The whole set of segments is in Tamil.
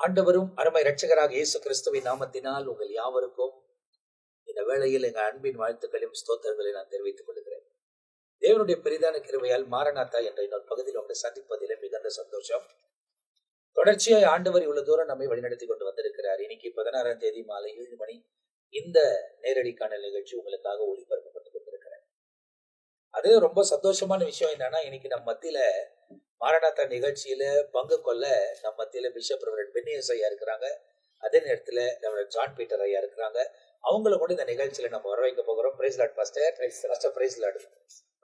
ஆண்டவரும் அருமை இரட்சகராக இயேசு கிறிஸ்துவின் நாமத்தினால் உங்கள் யாவருக்கும் இந்த வேளையில் எங்கள் அன்பின் வாழ்த்துக்களையும் ஸ்தோத்திரங்களை நான் தெரிவித்துக் கொள்கிறேன். தேவனுடைய பெரிதான கிருபையால் மாரநாத்தா என்ற இன்னொரு பகுதியில் உங்களை சந்திப்பதிலே மிகுந்த சந்தோஷம். தொடர்ச்சியாய் ஆண்டவர் இவ்வளவு தூரம் நம்மை வழிநடத்தி கொண்டு வந்திருக்கிறார். இன்னைக்கு 16ஆம் தேதி மாலை 7 மணி இந்த நேரடி காணல் நிகழ்ச்சி உங்களுக்காக ஒளிபரப்பப்பட்டு கொண்டிருக்கிறேன். அது ரொம்ப சந்தோஷமான விஷயம் என்னன்னா, இன்னைக்கு நம்ம மத்தியில மாரநாத்தா நிகழ்ச்சியில பங்கு கொள்ள நம்ம மத்தியில பிஷப் ரெவரண்ட் பென்னியஸ் ஐயா இருக்கிறாங்க. அதே நேரத்துல நம்ம ஜான் பீட்டர் ஐயா இருக்கிறாங்க. அவங்கள கூட இந்த நிகழ்ச்சியில நம்ம வர வைக்க போகிறோம். Praise Lord pastor. Praise Lord.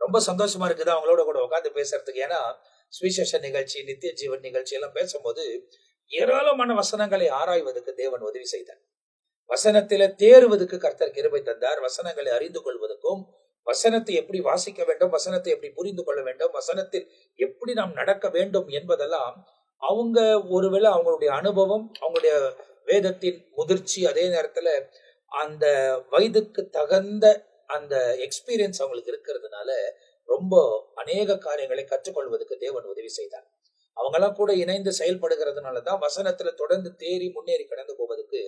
ரொம்ப சந்தோஷமா இருக்குது அவங்களோட கூட உட்காந்து பேசுறதுக்கு. ஏன்னா சுவிசேஷ நிகழ்ச்சி, நித்திய ஜீவன் நிகழ்ச்சி எல்லாம் பேசும்போது ஏராளமான வசனங்களை ஆராய்வதற்கு தேவன் உதவி செய்தார். வசனத்தில தேறுவதற்கு கர்த்தர் கிருபை தந்தார். வசனங்களை அறிந்து கொள்வதற்கும், வசனத்தை எப்படி வாசிக்க வேண்டும், வசனத்தை எப்படி புரிந்து கொள்ள வேண்டும், வசனத்தில் எப்படி நாம் நடக்க வேண்டும் என்பதெல்லாம் அவங்க ஒருவேளை அவங்களுடைய அனுபவம், அவங்களுடைய வேதத்தின் முதிர்ச்சி, அதே நேரத்துல அந்த வயதுக்கு தகுந்த அந்த எக்ஸ்பீரியன்ஸ் அவங்களுக்கு இருக்கிறதுனால ரொம்ப அநேக காரியங்களை கற்றுக்கொள்வதற்கு தேவன் உதவி செய்தார். அவங்கெல்லாம் கூட இணைந்து செயல்படுகிறதுனாலதான் வசனத்துல தொடர்ந்து தேறி முன்னேறி கடந்து போவதற்கு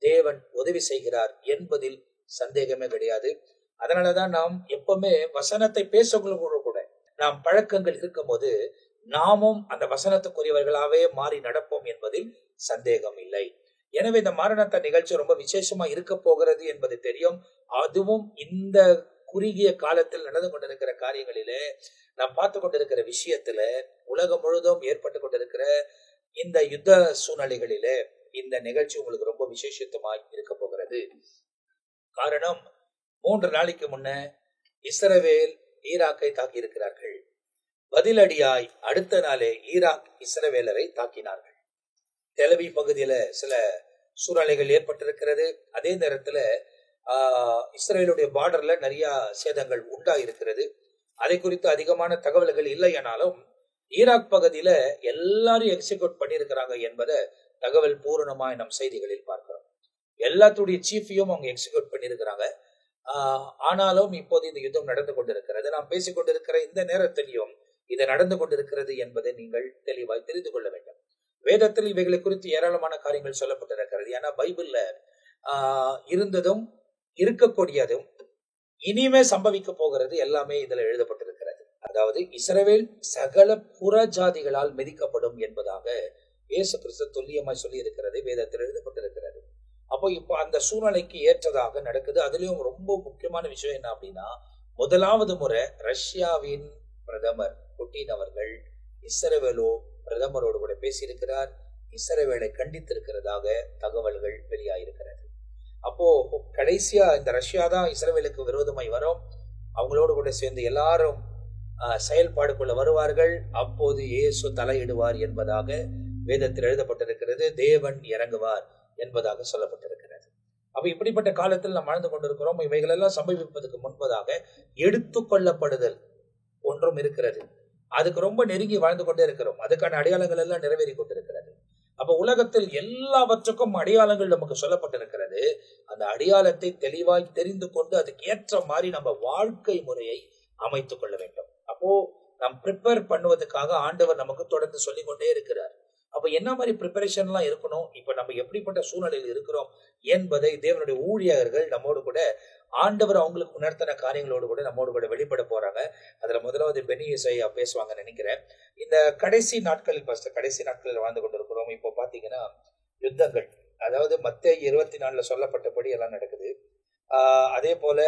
தேவன் உதவி செய்கிறார் என்பதில் சந்தேகமே கிடையாது. அதனாலதான் நாம் எப்பவுமே வசனத்தை பேசுகிறவங்களோட கூட நாம் பழக்கங்கள் இருக்கும் போது நாமும் அந்த வசனத்துக்குரியவர்களாவே மாறி நடப்போம் என்பதில் சந்தேகம் இல்லை. எனவே இந்த மாரநாத்தா நிகழ்ச்சி ரொம்ப விசேஷமா இருக்க போகிறது என்பது தெரியும். அதுவும் இந்த குறுகிய காலத்தில் நடந்து கொண்டிருக்கிற காரியங்களிலே நாம் பார்த்து கொண்டிருக்கிற விஷயத்துல உலகம் முழுதும் ஏற்பட்டு கொண்டிருக்கிற இந்த யுத்த சூழ்நிலைகளிலே இந்த நிகழ்ச்சி உங்களுக்கு ரொம்ப விசேஷத்துமாய் இருக்க போகிறது. காரணம், 3 நாளைக்கு முன்ன இஸ்ரவேல் ஈராக்கை தாக்கி இருக்கிறார்கள். பதிலடியாய் அடுத்த நாளே ஈராக் இஸ்ரவேலரை தாக்கினார்கள். தெலவி பகுதியில சில சூழ்நிலைகள் ஏற்பட்டிருக்கிறது. அதே நேரத்துல இஸ்ரேலுடைய பார்டர்ல நிறைய சேதங்கள் உண்டாயிருக்கிறது. அதை குறித்து அதிகமான தகவல்கள் இல்லை. ஆனாலும் ஈராக் பகுதியில எல்லாரும் எக்ஸிக்யூட் பண்ணியிருக்கிறாங்க என்பதை தகவல் பூரணமாய் நம் செய்திகளில் பார்க்கிறோம். எல்லாத்துடைய சீஃபையும் அவங்க எக்ஸிக்யூட் பண்ணியிருக்கிறாங்க. ஆனாலும் இப்போது இந்த யுத்தம் நடந்து கொண்டிருக்கிறது. நாம் பேசிக் கொண்டிருக்கிற இந்த நேரத்திலையும் இது நடந்து கொண்டிருக்கிறது என்பதை நீங்கள் தெளிவாய் தெரிந்து கொள்ள வேண்டும். வேதத்தில் இவைகளை குறித்து ஏராளமான காரியங்கள் சொல்லப்பட்டிருக்கிறது. ஏன்னா பைபிள்ல இருந்ததும் இருக்கக்கூடியதும் இனிமே சம்பவிக்க போகிறது எல்லாமே இதுல எழுதப்பட்டிருக்கிறது. அதாவது இஸ்ரவேல் சகல புற ஜாதிகளால் மிதிக்கப்படும் என்பதாக இயேசு கிறிஸ்து துல்லியமாய் சொல்லி இருக்கிறது, வேதத்தில் எழுதப்பட்டிருக்கிறது. அப்போ இப்போ அந்த சூழ்நிலைக்கு ஏற்றதாக நடக்குது. அதுலயும் ரொம்ப முக்கியமான விஷயம் என்ன அப்படின்னா, முதலாவது முறை ரஷ்யாவின் பிரதமர் புட்டின் அவர்கள் இஸ்ரவேலோ பிரதமரோடு கூட பேசியிருக்கிறார். இஸ்ரவேலை கண்டித்திருக்கிறதாக தகவல்கள் வெளியாயிருக்கிறது. அப்போ கடைசியா இந்த ரஷ்யா தான் இஸ்ரவேலுக்கு விரோதமாய் வரும். அவங்களோடு கூட சேர்ந்து எல்லாரும் செயல்பாடுக்குள்ள வருவார்கள். அப்போது இயேசு தலையிடுவார் என்பதாக வேதத்தில் எழுதப்பட்டிருக்கிறது. தேவன் இறங்குவார் என்பதாக சொல்லப்பட்டிருக்கிறது. அப்ப இப்படிப்பட்ட காலத்தில் நாம் வாழ்ந்து கொண்டிருக்கிறோம். இவைகள் எல்லாம் சம்பவிப்பதற்கு முன்பதாக எடுத்துக்கொள்ளப்படுதல் ஒன்றும் இருக்கிறது. அதுக்கு ரொம்ப நெருங்கி வாழ்ந்து கொண்டே இருக்கிறோம். அதுக்கான அடையாளங்கள் எல்லாம் நிறைவேறி கொண்டிருக்கிறது. அப்ப உலகத்தில் எல்லாவற்றுக்கும் அடையாளங்கள் நமக்கு சொல்லப்பட்டிருக்கிறது. அந்த அடையாளத்தை தெளிவாய் தெரிந்து கொண்டு அதுக்கு ஏற்ற மாதிரி நம்ம வாழ்க்கை முறையை அமைத்துக் கொள்ள வேண்டும். அப்போ நாம் ப்ரிப்பேர் பண்ணுவதற்காக ஆண்டவர் நமக்கு தொடர்ந்து சொல்லிக் கொண்டே இருக்கிறார். அப்ப என்ன மாதிரி ப்ரிப்பரேஷன் எல்லாம் இருக்கணும், இப்ப நம்ம எப்படிப்பட்ட சூழ்நிலையில் இருக்கிறோம் என்பதை தேவனுடைய ஊழியர்கள் நம்மோடு கூட ஆண்டவர் அவங்களுக்கு உணர்த்தின காரியங்களோடு கூட நம்மோடு கூட வெளிப்பட போறாங்க. அதுல முதலாவது பென்னியஸ் ஐயா பேசுவாங்க நினைக்கிறேன். இந்த கடைசி நாட்களில் கடைசி நாட்களில் வாழ்ந்து கொண்டிருக்கிறோம். இப்போ பாத்தீங்கன்னா யுத்தங்கள், அதாவது மத்தேயு 24 சொல்லப்பட்டபடி எல்லாம் நடக்குது. அதே போல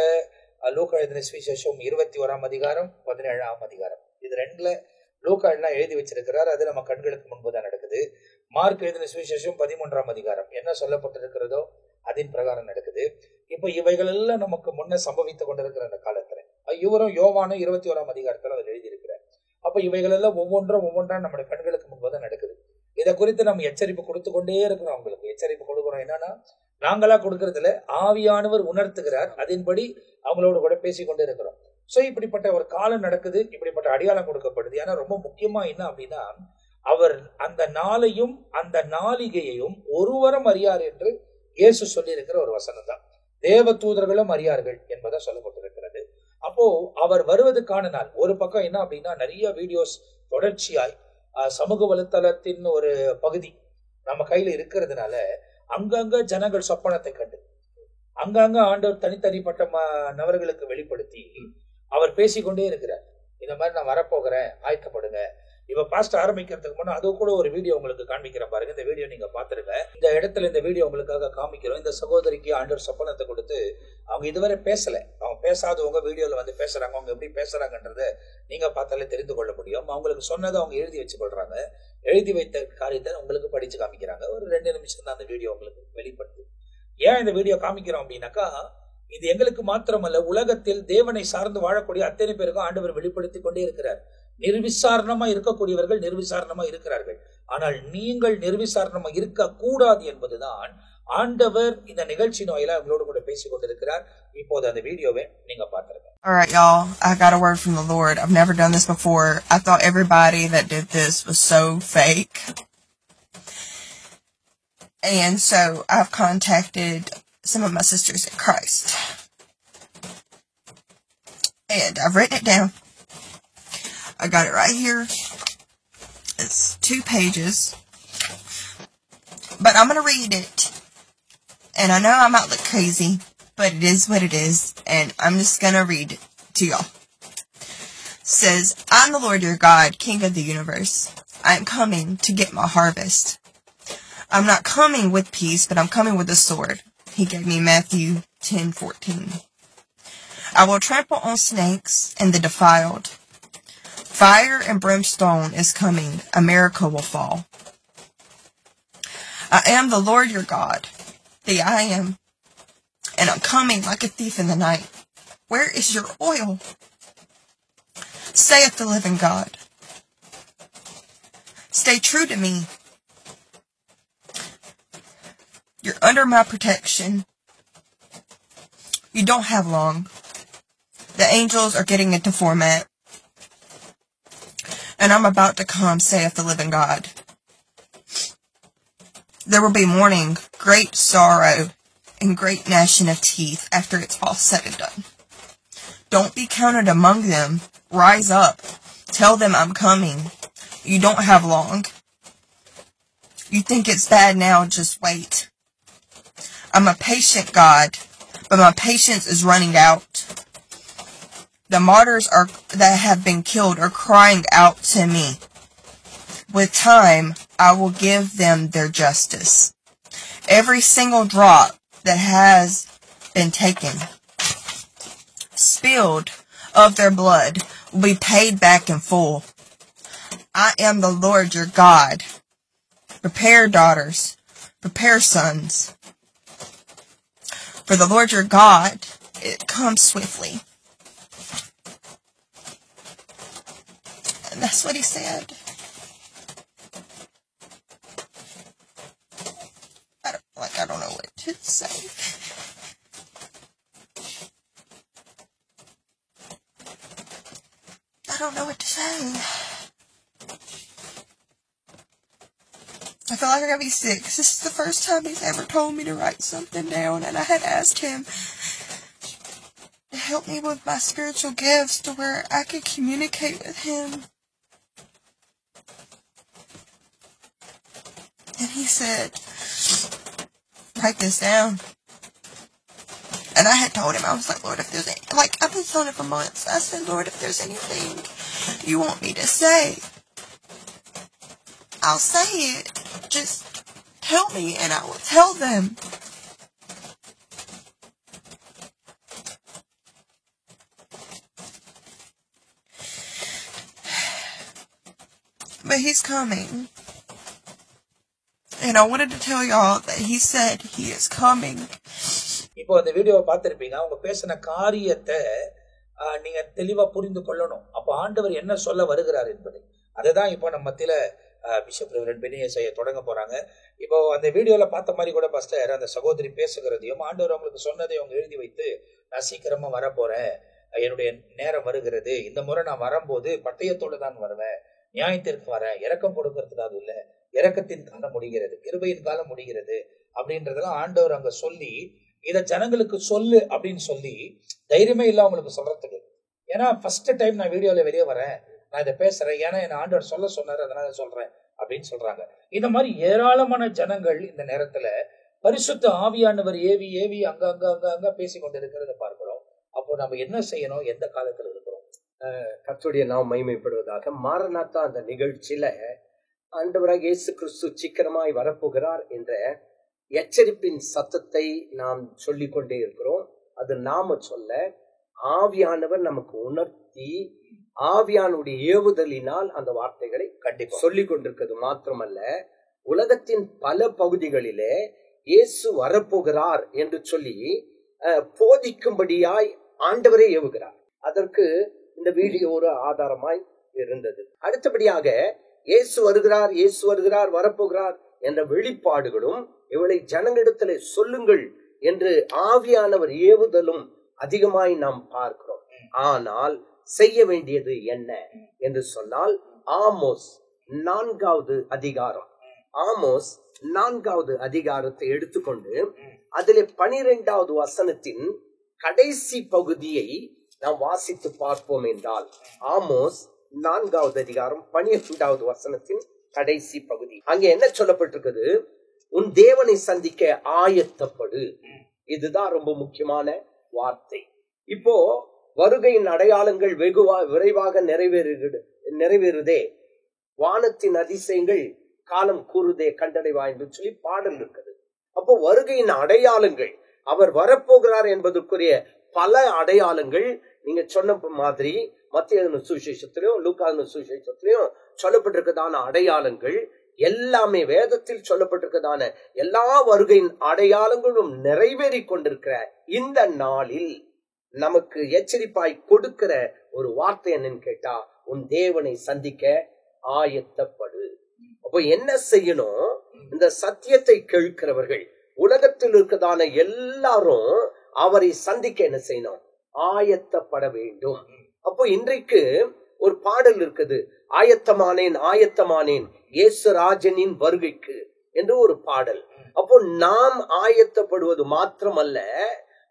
லூக்கா எழுதின சுவிசேஷம் 21ஆம் அதிகாரம் 17ஆம் அதிகாரம், இது 2ல லூக்கா எல்லாம் எழுதி வச்சிருக்கிறார். அது நம்ம கண்களுக்கு முன்புதான் நடக்குது. மார்க் எழுதின சுவிசேஷம் 13ஆம் அதிகாரம் என்ன சொல்லப்பட்டிருக்கிறதோ அதன் பிரகாரம் நடக்குது. இப்ப இவைகள் எல்லாம் நமக்கு முன்ன சம்பவித்துக் கொண்டிருக்கிற அந்த காலத்துல இவரும் யோவானும் 21ஆம் அதிகாரத்துல அவர் எழுதியிருக்கிறார். அப்ப இவைகள் எல்லாம் ஒவ்வொன்றா நம்முடைய கண்களுக்கு முன்புதான் நடக்குது. இதை குறித்து நம்ம எச்சரிப்பு கொடுத்து கொண்டே இருக்கிறோம். அவங்களுக்கு எச்சரிப்பு கொடுக்கிறோம். என்னன்னா, நாங்களா கொடுக்கறதுல ஆவியானவர் உணர்த்துகிறார். அதன்படி அவங்களோட கூட பேசிக்கொண்டே இருக்கிறோம். சோ இப்படிப்பட்ட ஒரு காலம் நடக்குது. இப்படிப்பட்ட அடையாளம் கொடுக்கப்படுது. ஏன்னா ரொம்ப முக்கியமா என்ன அப்படின்னா, அவர் அந்த நாளையும் அந்த நாளிகையையும் ஒருவரும் அறியார் என்று இயேசு சொல்லி இருக்கிற ஒரு வசனம் தான். தேவ தூதர்களும் அறியார்கள் என்பதை சொல்லப்பட்டிருக்கிறது. அப்போ அவர் வருவதற்கான நாள் ஒரு பக்கம் என்ன அப்படின்னா, நிறைய வீடியோஸ் தொடர்ச்சியாய் சமூக வலைத்தளத்தின் ஒரு பகுதி நம்ம கையில இருக்கிறதுனால அங்கங்க ஜனங்கள் சொப்பனத்தை கண்டு அங்கங்க ஆண்டவர் தனித்தனிப்பட்ட நபர்களுக்கு வெளிப்படுத்தி அவர் பேசிக்கொண்டே இருக்கிறார். இந்த மாதிரி நான் வரப்போகிறேன், ஆயத்தப்படுங்க. இப்ப பாஸ்ட் ஆரம்பிக்கிறதுக்கு முன்னாடி அது கூட ஒரு வீடியோ உங்களுக்கு காண்பிக்கிறேன் பாருங்க. இந்த வீடியோ நீங்க பாத்துருங்க. இந்த இடத்துல இந்த வீடியோ உங்களுக்காக காமிக்கிறோம். இந்த சகோதரிக்கு ஆண்டவர் சொப்பனத்தை கொடுத்து அவங்க இதுவரை பேசல, அவங்க பேசாதவங்க வீடியோல வந்து பேசுறாங்க. அவங்க எப்படி பேசுறாங்கன்றத நீங்க பார்த்தாலே தெரிந்து கொள்ள முடியும். அவங்களுக்கு சொன்னதை அவங்க எழுதி வச்சு கொள்றாங்க. எழுதி வைத்த காரியத்தை உங்களுக்கு படிச்சு காமிக்கிறாங்க. ஒரு 2 நிமிஷம் தான் அந்த வீடியோ உங்களுக்கு வெளிப்படுது. ஏன் இந்த வீடியோ காமிக்கிறோம் அப்படின்னாக்கா, இது எங்களுக்கு மாத்திரமல்ல, உலகத்தில் தேவனை சார்ந்து வாழக்கூடிய அத்தனை பேருக்கும் ஆண்டவர் வெளிப்படுத்தி கொண்டே இருக்கிறார். நிர்விசாரணமா இருக்கக்கூடியவர்கள் நிர்விசாரணமா இருக்கிறார்கள். ஆனால் நீங்கள் நிர்விசாரணமா இருக்க கூடாது என்பதுதான் ஆண்டவர் இந்த நிகழ்ச்சி வாயிலா அவங்களோடு கூட பேசிக் கொண்டிருக்கிறார். இப்போது அந்த வீடியோவை நீங்க பாத்துருங்க. All right, y'all. I got a word from the Lord. I've never done this before. I thought everybody that did this was so fake. And so I've contacted some of my sisters in Christ. And I've written it down. I got it right here. It's 2 pages. But I'm going to read it. And I know I might look crazy, but it is what it is. And I'm just going to read it to y'all. It says, I'm the Lord your God, King of the universe. I am coming to get my harvest. I'm not coming with peace, but I'm coming with a sword. He gave me Matthew 10:14. I will trample on snakes and the defiled. Fire and brimstone is coming. America will fall. I am the Lord your God, the I am, and I'm coming like a thief in the night. Where is your oil? Saith the living God. Stay true to me. You're under my protection. You don't have long. The angels are getting into format. And I'm about to come, saith the living God. There will be mourning, great sorrow, and great gnashing of teeth after it's all said and done. Don't be counted among them. Rise up. Tell them I'm coming. You don't have long. You think it's bad now, just wait. I'm a patient God, but my patience is running out. The martyrs that have been killed are crying out to me. With time, I will give them their justice. Every single drop that has been taken, spilled of their blood, will be paid back in full. I am the Lord your God. Prepare, daughters. Prepare, sons. For the Lord your God, it comes swiftly. And that's what he said. I don't know what to say. I don't know what to say. I feel like I'm gonna be sick. This is the first time he's ever told me to write something down, and I had asked him to help me with my spiritual gifts to where I could communicate with him. And he said, write this down. And I had told him, I was like, Lord, if there's I've been telling him for months. I said, Lord, if there's anything you want me to say, I'll say it. Just tell me and I will tell them. But he's coming. And I wanted to tell y'all that he said he is coming. இப்போ அந்த வீடியோவை பார்த்திருப்பீங்க. அவங்க பேசின காரியத்தை நீங்க தெளிவா புரிந்து கொள்ளணும். அப்ப ஆண்டவர் என்ன சொல்ல வருகிறார் என்பதை அதுதான் இப்போ நம்ம மத்தியில பிஷப் ரெவரண்ட் பெனியே செய்ய தொடங்க போறாங்க. இப்போ அந்த வீடியோல பார்த்த மாதிரி கூட பாஸ்டர் அந்த சகோதரி பேசுகிறதையும் ஆண்டவர் அவங்களுக்கு சொன்னதை அவங்க எழுதி வைத்து, நான் சீக்கிரமா வர போறேன், என்னுடைய நேரம் வருகிறது, இந்த முறை நான் வரும்போது பட்டயத்தோடு தான் வருவேன், நியாயத்திற்கு வரேன், இரக்கம் கொடுக்கறதுக்காக இல்ல, இரக்கத்தின் காலம் முடிகிறது, கிருபையின் காலம் முடிகிறது அப்படின்றதெல்லாம் ஆண்டவர் அங்க சொல்லி, இதை ஜனங்களுக்கு சொல்லு அப்படின்னு சொல்லி தைரியமே இல்லை அவங்களுக்கு சொல்றதுக்கு. ஏன்னா ஃபர்ஸ்ட் டைம் நான் வீடியோல வெளியே வரேன், நான் இதை பேசுறேன், ஏன்னா என்ன ஆண்டவர் சொல்ல சொன்னாரு, அதனால சொல்றேன் அப்படின்னு சொல்றாங்க. இந்த மாதிரி ஏராளமான ஜனங்கள் இந்த நேரத்துல பரிசுத்த ஆவியானவர் ஏவி ஏவி அங்க அங்க அங்க அங்க பேசி கொண்டிருக்கிறத பார்க்கிறோம். அப்போ நம்ம என்ன செய்யணும்? எந்த காலத்துல இருக்கிறோம்? கர்த்தருடைய நாம் மகிமைப்படுவதாக. மாரநாத்தா அந்த நிகழ்ச்சியில ஆண்டவராக இயேசு கிறிஸ்து சீக்கிரமாய் வரப்போகிறார் என்ற எச்சரிப்பின் சத்தத்தை நாம் சொல்லிக் கொண்டே இருக்கிறோம். அது நாம சொல்ல, ஆவியானவர் நமக்கு உணர்த்தி, ஆவியானுடைய ஏவுதலினால் அந்த வார்த்தைகளை கண்டிப்பா சொல்லிக் கொண்டிருக்கிறது மாத்திரமல்ல, உலகத்தின் பல பகுதிகளிலே இயேசு வரப்போகிறார் என்று சொல்லி போதிக்கும்படியாய் ஆண்டவரே ஏவுகிறார். அதற்கு இந்த வீடியோ ஒரு ஆதாரமாய் இருந்தது. அடுத்தபடியாக இயேசு வருகிறார், இயேசு வருகிறார், வரப்போகிறார் என்ற வெளிப்பாடுகளும் இவளை ஜனங்களிடத்திலே சொல்லுங்கள் என்று ஆவியானவர் ஏவுதலும் அதிகமாய் நாம் பார்க்கிறோம். ஆனால் செய்ய வேண்டியது என்ன என்று சொன்னால், ஆமோஸ் 4வது அதிகாரம், ஆமோஸ் 4வது அதிகாரத்தை எடுத்துக்கொண்டு அதிலே 12வது வசனத்தின் கடைசி பகுதியை நாம் வாசித்து பார்ப்போம் என்றால், ஆமோஸ் 4வது அதிகாரம் 12வது வசனத்தின் கடைசி பகுதி. அங்கே என்ன சொல்லப்பட்டிருக்குது? உன் தேவனை சந்திக்க ஆயத்தப்படு. இதுதான் ரொம்ப முக்கியமான வார்த்தை. இப்போ வருகையின் அடையாளங்கள் விரைவாக நிறைவேறுதே, வானத்தின் அதிசயங்கள் காலம் கூறுதே கண்டடைவா என்று சொல்லி பாடல் இருக்குது. அப்போ வருகையின் அடையாளங்கள், அவர் வரப்போகிறார் என்பதற்குரிய பல அடையாளங்கள் நீங்க சொன்ன மாதிரி மத்திய சுவிசேஷத்திலையும் லூக்கான சுவிசேஷத்திலையும் சொல்லப்பட்டிருக்கதான அடையாளங்கள் எல்லாமே, வேதத்தில் சொல்லப்பட்டிருக்கதான எல்லா வருகையின் அடையாளங்களும் நிறைவேறி கொண்டிருக்கிற இந்த நாளில் நமக்கு எச்சரிப்பாய் கொடுக்கிற ஒரு வார்த்தை என்னன்னு கேட்டா, உன் தேவனை சந்திக்க ஆயத்தப்படு. அப்போ என்ன செய்யணும்? இந்த சத்தியத்தை கேட்கிறவர்கள், உலகத்தில் இருக்கதான எல்லாரும் அவரை சந்திக்க என்ன செய்யணும்? ஆயத்தப்பட வேண்டும். அப்போ இன்றைக்கு ஒரு பாடல் இருக்குது, ஆயத்தமானேன் ஆயத்தமானேன் இயேசுராஜனின் வருகைக்கு என்று ஒரு பாடல். அப்போ நாம் ஆயத்தப்படுவது மாத்திரமல்ல,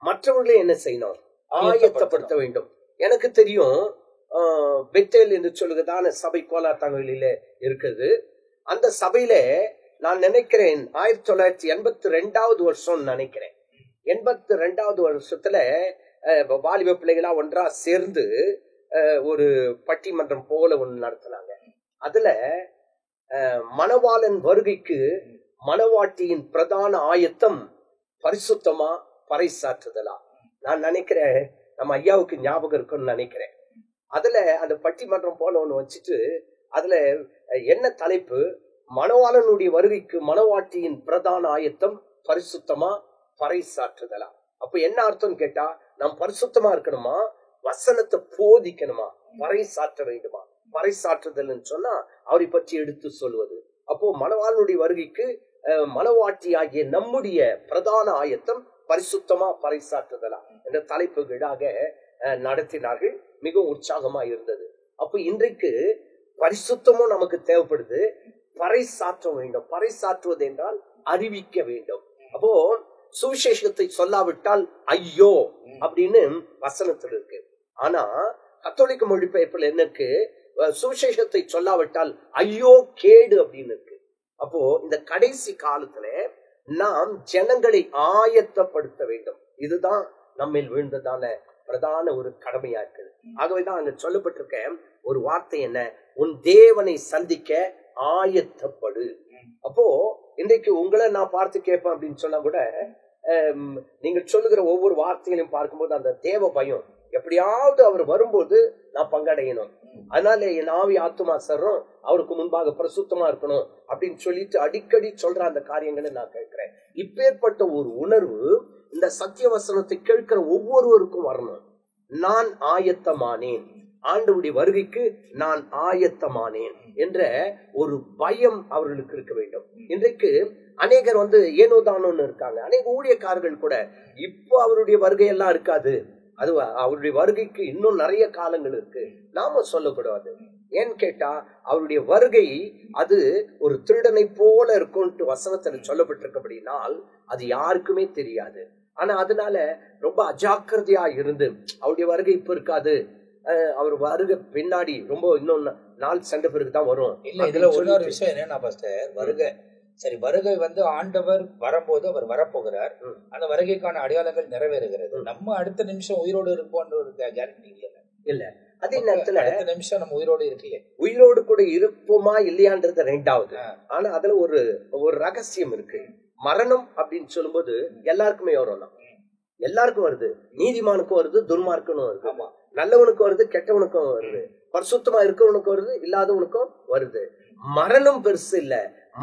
மற்றவர்களே என்ன செய்யணும்? ஆயத்தப்படுத்த வேண்டும். எனக்கு தெரியும், பெத்தேல் என்று சொல்லுகிறதான சபை கோலாத்தாங்களில இருக்குது. அந்த சபையில நான் நினைக்கிறேன் 1982வது வருஷம் நினைக்கிறேன். 82வது வருஷத்துல வாலிப பிள்ளைகளா ஒன்றா சேர்ந்து ஒரு பட்டிமன்றம் போல ஒண்ணு நடத்தினாங்க. அதுல மணவாளன் வருகைக்கு மணவாட்டியின் பிரதான ஆயத்தம் பரிசுத்தமா பறைசாற்றுதலா. நான் நினைக்கிறேன் நம்ம ஐயாவுக்கு ஞாபகம் இருக்குன்னு நினைக்கிறேன். அதுல அந்த பட்டிமன்றம் போல ஒண்ணு வச்சுட்டு அதுல என்ன தலைப்பு? மணவாளனுடைய வருகைக்கு மணவாட்டியின் பிரதான ஆயத்தம் பரிசுத்தமா பறைசாற்றுதலா. அப்ப என்ன அர்த்தம் கேட்டா, நாம் பரிசுத்தமா இருக்கணுமா, வசனத்தை போதிக்கணுமா, பறைசாற்ற வேண்டுமா? பறைசாற்றுதல் சொன்னா அவரை பற்றி எடுத்து சொல்வது. அப்போ மணவாளனுடைய வருகைக்கு மணவாட்டி ஆகிய நம்முடைய பிரதான ஆயத்தம் பரிசுத்தமா பறைசாற்றுதலா என்ற தலைப்புகளாக நடத்தினார்கள். மிகவும் உற்சாகமா இருந்தது. அப்போ இன்றைக்கு பரிசுத்தமும் நமக்கு தேவைப்படுது, பறைசாற்ற வேண்டும். பறைசாற்றுவது என்றால் அறிவிக்க வேண்டும். அப்போ சுவிசேஷத்தை சொல்லாவிட்டால் ஐயோ அப்படின்னு வசனத்தில் இருக்கு. ஆனா கத்தோலிக்க மொழிபெயர்ப்பில் என்ன இருக்கு? சுவிசேஷத்தை சொல்லாவிட்டால் ஐயோ கேடு அப்படின்னு இருக்கு. அப்போ இந்த கடைசி காலத்துல நாம் ஜனங்களை ஆயத்தப்படுத்த வேண்டும். இதுதான் நம்மில் விழுந்ததான பிரதான ஒரு கடமையா இருக்குது. ஆகவேதான் அங்க சொல்லப்பட்டிருக்க ஒரு வார்த்தை என்ன? உன் தேவனை சந்திக்க ஆயத்தப்படு. அப்போ இன்றைக்கு உங்களை நான் பார்த்து கேட்பேன் அப்படின்னு சொன்னா கூட, நீங்கள் சொல்லுகிற ஒவ்வொரு வார்த்தைகளையும் பார்க்கும்போது அந்த தேவ பயம், எப்படியாவது அவர் வரும்போது நான் பங்கடையணும், அதனால என் ஆவி ஆத்துமா சர்றம் அவருக்கு முன்பாக பிரசுத்தமா இருக்கணும் அப்படின்னு சொல்லிட்டு அடிக்கடி சொல்ற அந்த காரியங்களை நான் கேட்கிறேன். இப்பேற்பட்ட ஒரு உணர்வு இந்த சத்திய வசனத்தை கேட்கிற ஒவ்வொருவருக்கும் வரணும். நான் ஆயத்தமானேன், ஆண்டவருடைய வருகைக்கு நான் ஆயத்தமானேன் என்ற ஒரு பயம் அவர்களுக்கு இருக்க வேண்டும். இன்றைக்கு அநேகர் ஏனோதானோன்னு இருக்காங்க. அநேக ஊழியக்காரர்கள் கூட இப்போ அவருடைய வருகையெல்லாம் இருக்காது, அது அவருடைய வருகைக்கு இன்னும் நிறைய காலங்கள் இருக்கு நாம சொல்லக்கூடாது. ஏன்னு கேட்டா அவருடைய வருகை அது ஒரு திருடனை போல இருக்கும்ட்டு வசனத்துல சொல்லப்பட்டிருக்கபடினால் அது யாருக்குமே தெரியாது. ஆனா அதனால ரொம்ப அஜாக்கிரதையா இருந்து அவருடைய வருகை இப்ப இருக்காது, அவர் வருகை பின்னாடி ரொம்ப இன்னும் நாள் சென்ற பிறகுதான் வரும். இல்ல இதுல இன்னொரு விஷயம் என்னன்னா பாஸ்டர், வருகை சரி, வருகை வந்து ஆண்டவர் வரும்போது அவர் வரப்போகிறார், அந்த வருகைக்கான அடையாளங்கள் நிறைவேறுகிறது. நம்ம அடுத்த நிமிஷம் உயிரோடு இருப்போம்ன்ற ஒரு கேரண்டி இல்ல. அதே நேரத்துல அடுத்த நிமிஷம் நம்ம உயிரோடு இருக்கலையே, உயிரோடு கூட இருப்போமா இல்லையான்றது ரெண்டாவது. ஆனா அதுல ஒரு ரகசியம் இருக்கு. மரணம் அப்படின்னு சொல்லும்போது எல்லாருக்குமே வரும், எல்லாருக்கும் வருது. நீதிமானுக்கும் வருது, துன்மார்க்கனும் வருது, நல்லவனுக்கும் வருது, கெட்டவனுக்கும் வருது, பரிசுத்தமா இருக்கிறவனுக்கும் வருது, இல்லாதவனுக்கும் வருது. மரணம் பெருசு இல்ல,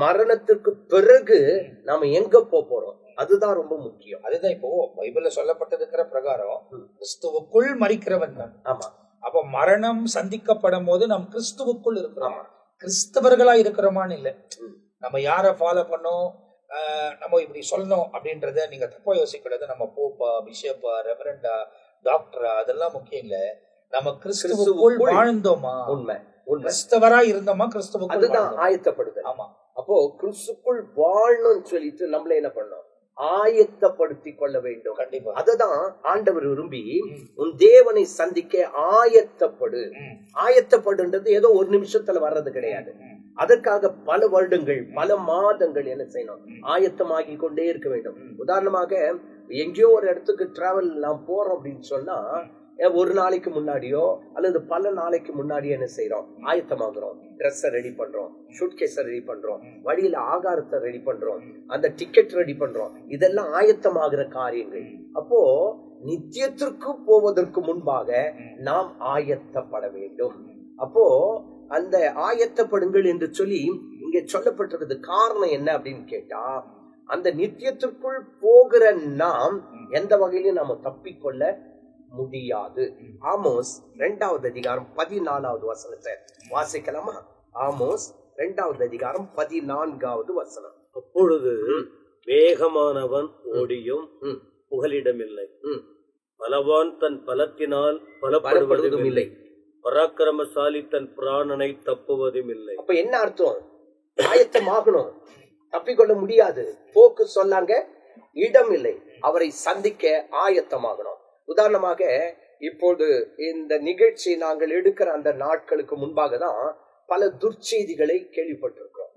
மரணத்துக்கு பிறகு நாம எங்க போறோம் அதுதான் ரொம்ப முக்கியம். அதுதான் இப்போ பைபிள்ல சொல்லப்பட்டிருக்கிற பிரகாரம் கிறிஸ்துவுக்குள் மரிக்கிறவன் தான். ஆமா. அப்ப மரணம் சந்திக்கப்படும் போது நாம் கிறிஸ்துவுக்குள் இருக்கிறோம். கிறிஸ்தவர்களா இருக்கிறோமான்னு இல்ல, நம்ம யார ஃபாலோ பண்ணோம், நம்ம இப்படி சொல்லணும் அப்படின்றத நீங்க தப்பா யோசிக்கிறது. நம்ம போப்பா, பிஷப்பா, ரெவரண்டா, டாக்டரா அதெல்லாம் முக்கியம் இல்ல. நம்ம கிறிஸ்துவுக்குள் வாழ்ந்தோமா, உண்மை கிறிஸ்தவரா இருந்தோமா, கிறிஸ்துவுக்குள் அதுதான் ஆயத்தப்படுது. ஆமா. அப்போ கிறிஸ்துக்குள் வாழணும்னு சொல்லிட்டு நம்மள என்ன பண்ணோம், ஆயத்தப்படுத்தி கொள்ள வேண்டும். கண்டிப்பா. அததான் ஆண்டவர் விரும்பி, உன் தேவனை சந்திக்க ஆயத்தப்படு. ஆயத்தப்படுன்றது ஏதோ ஒரு நிமிஷத்துல வர்றது கிடையாது. அதற்காக பல வருடங்கள், பல மாதங்கள் என்ன செய்யணும், ஆயத்தமாகி கொண்டே இருக்க வேண்டும். உதாரணமாக எங்கேயோ ஒரு இடத்துக்கு டிராவல் நாம் போறோம் அப்படின்னு சொன்னா, ஒரு நாளைக்கு முன்னாடியோ அல்லது பல நாளைக்கு முன்னாடியோ என்ன செய்யறோம், ஆயத்தமாகறோம். ட்ரெஸ்ஸை ரெடி பண்றோம், ஷூட்கேஸை ரெடி பண்றோம், வழியில ஆகாரத்தை ரெடி பண்றோம், அந்த டிக்கெட் ரெடி பண்றோம். இதெல்லாம் ஆயத்தமாகிற காரியங்கள். அப்போ நித்தியத்திற்கு போவதற்கு முன்பாக நாம் ஆயத்தப்பட வேண்டும். அப்போ அந்த ஆயத்தப்படுங்கள் என்று சொல்லி இங்க சொல்லப்பட்டிருக்கிறது. காரணம் என்ன அப்படின்னு கேட்டா, அந்த நித்தியத்திற்குள் போகிற நாம் எந்த வகையிலும் நாம தப்பிக்கொள்ள முடியாது. ஆமோஸ் 2வது அதிகாரம் 14வது வசனத்தை வாசிக்கலாமா? ஆமோஸ் 2வது அதிகாரம் 14வது வசனம். அப்பொழுது வேகமானவன் ஓடியும் புகலிடமில்லை, பலவான் தன் பலத்தினால் பலப்படுவதும் இல்லை, பராக்கிரமசாலி தன் பிராணனை தப்புவதும் இல்லை. அப்ப என்ன அர்த்தம்? ஆயத்தமாகணும், தப்பிக்கொள்ள முடியாது. போக்கு சொன்னாங்க, இடம் இல்லை, அவரை சந்திக்க ஆயத்தமாகணும். உதாரணமாக இப்போது இந்த நிகழ்ச்சி நாங்கள் எடுக்கிற அந்த நாட்களுக்கு முன்பாக தான் பல துர்ச்செய்திகளை கேள்விப்பட்டிருக்கிறோம்.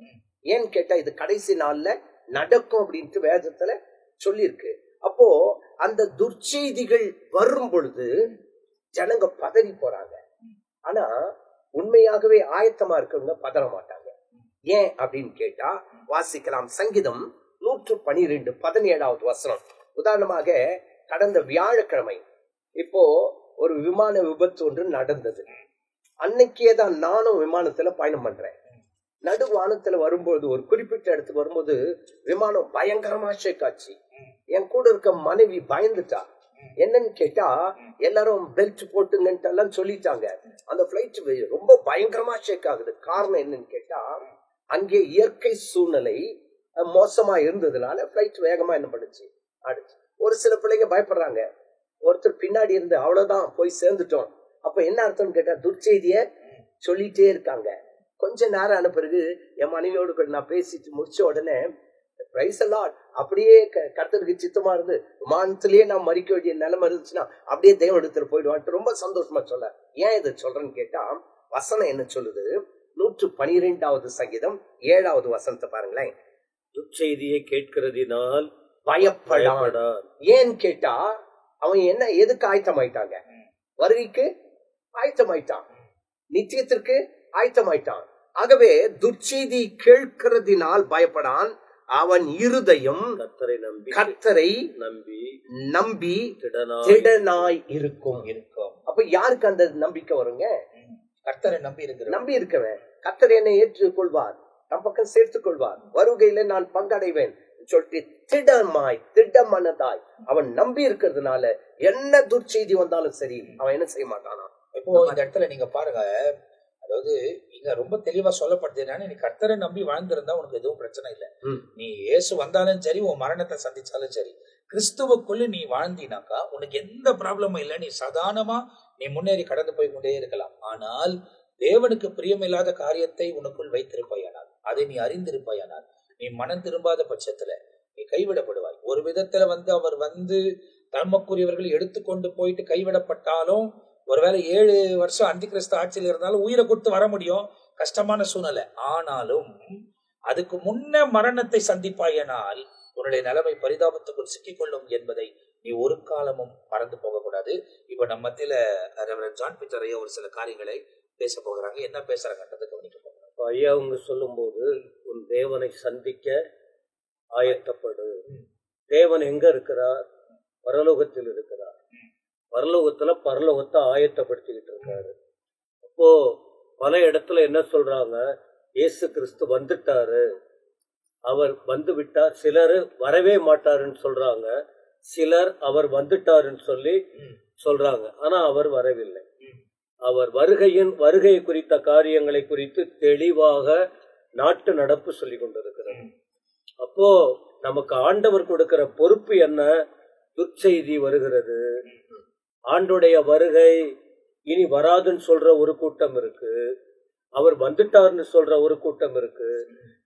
ஏன்னு கேட்டா இது கடைசி நாள்ல நடக்கும் அப்படின்ட்டு வேதத்துல சொல்லியிருக்கு. அப்போ அந்த துர்ச்செய்திகள் வரும் பொழுது ஜனங்க பதறி போறாங்க. ஆனா உண்மையாகவே ஆயத்தமா இருக்கவங்க பதற மாட்டாங்க. ஏன் அப்படின்னு கேட்டா வாசிக்கலாம். சங்கீதம் 112 17வது வசனம். உதாரணமாக கடந்த வியாழக்கிழமை இப்போ ஒரு விமான விபத்து ஒன்று நடந்தது. அன்னைக்கேதான் நானும் விமானத்துல பயணம் பண்றேன். நடுவானத்துல வரும்போது, ஒரு குறிப்பிட்ட இடத்துக்கு வரும்போது விமானம் பயங்கரமா ஷேக் ஆச்சு. என் கூட இருக்க மனைவி பயந்துட்டா. என்னன்னு கேட்டா எல்லாரும் பெல்ட் போட்டுங்கன்ட்டு எல்லாம் சொல்லிட்டாங்க. அந்த பிளைட் ரொம்ப பயங்கரமா ஷேக் ஆகுது. காரணம் என்னன்னு கேட்டா அங்கே இயற்கை சூழ்நிலை மோசமா இருந்ததுனால பிளைட் வேகமா என்ன பண்ணுச்சு, ஆடுச்சு. ஒரு சில பிள்ளைங்க பயப்படுறாங்க. ஒருத்தர் பின்னாடி இருந்து அவ்வளவுதான் போய் சேர்ந்துட்டோம். அப்ப என்ன அர்த்தம்னு கேட்டா துர்ச்செய்திய சொல்லிட்டே இருக்காங்க. கொஞ்ச நேரம் ஆன பிறகு என் மனைவியோடு நான் பேசிட்டு முடிச்ச உடனே பிரைஸ் எல்லாம் அப்படியே கர்த்தருக்கு சித்தமா இருந்து விமானத்திலேயே நான் மறிக்க வேண்டிய நிலைமை இருந்துச்சுன்னா அப்படியே தெய்வம் இடத்துல போயிடுவான்ட்டு ரொம்ப சந்தோஷமா சொல்ல. ஏன் இதை சொல்றேன்னு கேட்டா வசனம் என்ன சொல்லுது? 112வது சங்கீதம் 7வது வசனத்தை பாருங்களேன். துர்ச்செய்தியை கேட்கிறதினால் பயப்படான். ஏன்னு கேட்டா அவன் என்ன எதுக்கு ஆயத்தமாயிட்டாங்க? வருகைக்கு ஆயத்தமாயிட்டான், நிச்சயத்திற்கு ஆயத்தமாயிட்டான். ஆகவே துர்ச்செய்தி கேட்கிறதினால் பயப்படான். அவன் இருதயம் கர்த்தரை நம்பி திடனாய் இருக்கும். அப்ப யாருக்கு அந்த நம்பிக்கை வருங்க? கர்த்தரை நம்பி இருக்கவன் கர்த்தர் என்னை ஏற்றுக்கொள்வார், நம் பக்கம் சேர்த்துக் கொள்வார், வருகையில நான் பங்கடைவேன் சொல்லிட்டு திடமனதாய் அவன் நம்பி இருக்கிறதுனால என்ன துர்ச்செய்தி வந்தாலும் சரி அவன் என்ன செய்ய மாட்டானா. இப்போ இந்த இடத்துல நீங்க பாருங்க, அதாவது இங்க ரொம்ப தெளிவா சொல்லப்படுது என்னன்னா, நீ கர்த்தரை நம்பி வாழ்ந்திருந்தா உனக்கு எதுவும் பிரச்சனை இல்லை. நீ இயேசு வந்தாலும் சரி, உன் மரணத்தை சந்திச்சாலும் சரி, கிறிஸ்துவுக்குள்ள நீ வாழ்ந்தினாக்கா உனக்கு எந்த ப்ராப்ளமும் இல்லை. நீ சாதாரணமா நீ முன்னேறி கடந்து போய் கொண்டே இருக்கலாம். ஆனால் தேவனுக்கு பிரியமில்லாத காரியத்தை உனக்குள் வைத்திருப்பாயானால், அதை நீ அறிந்திருப்பாயானால், நீ மனம் திரும்பாத பட்சத்துல நீ கைவிடப்படுவாய். ஒரு விதத்துல அவர் தமக்குரியவர்கள் எடுத்துக்கொண்டு போயிட்டு கைவிடப்பட்டாலும் ஒருவேளை 7 வருஷம் அந்தி கிறிஸ்து ஆட்சியில் இருந்தாலும் உயிரை கொடுத்து வர முடியும், கஷ்டமான சூழ்நிலை. ஆனாலும் அதுக்கு முன்ன மரணத்தை சந்திப்பாயனால் உன்னுடைய நிலைமை பரிதாபத்துக்குள் சிக்கிக்கொள்ளும் என்பதை நீ ஒரு காலமும் மறந்து போகக்கூடாது. இப்ப நம்ம மத்தியில ரெவரண்ட் ஜான் பீட்டர் ஐயா ஒரு சில காரியங்களை பேச போகிறாங்க. என்ன பேசுறாங்கன்றதை கவனிக்க போகிறாங்க. ஐயா அவங்க சொல்லும் போது, உன் தேவனை சந்திக்க ஆயத்தப்படு. தேவன் எங்க இருக்கிறார்? பரலோகத்தில் இருக்கிறார். பரலோகத்துல பரலோகத்தை ஆயத்தப்படுத்திக்கிட்டு இருக்காரு. அப்போ பல இடத்துல என்ன சொல்றாங்க, இயேசு கிறிஸ்து வந்துட்டாரு, அவர் வந்து விட்டார். சிலர் வரவே மாட்டாருன்னு சொல்றாங்க, சிலர் அவர் வந்துட்டாருன்னு சொல்லி சொல்றாங்க. ஆனா அவர் வரவில்லை. அவர் வருகை குறித்த காரியங்களை குறித்து தெளிவாக நாட்டு நடப்பு சொல்லி கொண்டிருக்கிறது. அப்போ நமக்கு ஆண்டவர் கொடுக்கிற பொறுப்பு என்ன? துர்ச்செய்தி வருகிறது, ஆண்டுடைய வருகை இனி வராதுன்னு சொல்ற ஒரு கூட்டம் இருக்கு, அவர் வந்துட்டார்னு சொல்ற ஒரு கூட்டம் இருக்கு.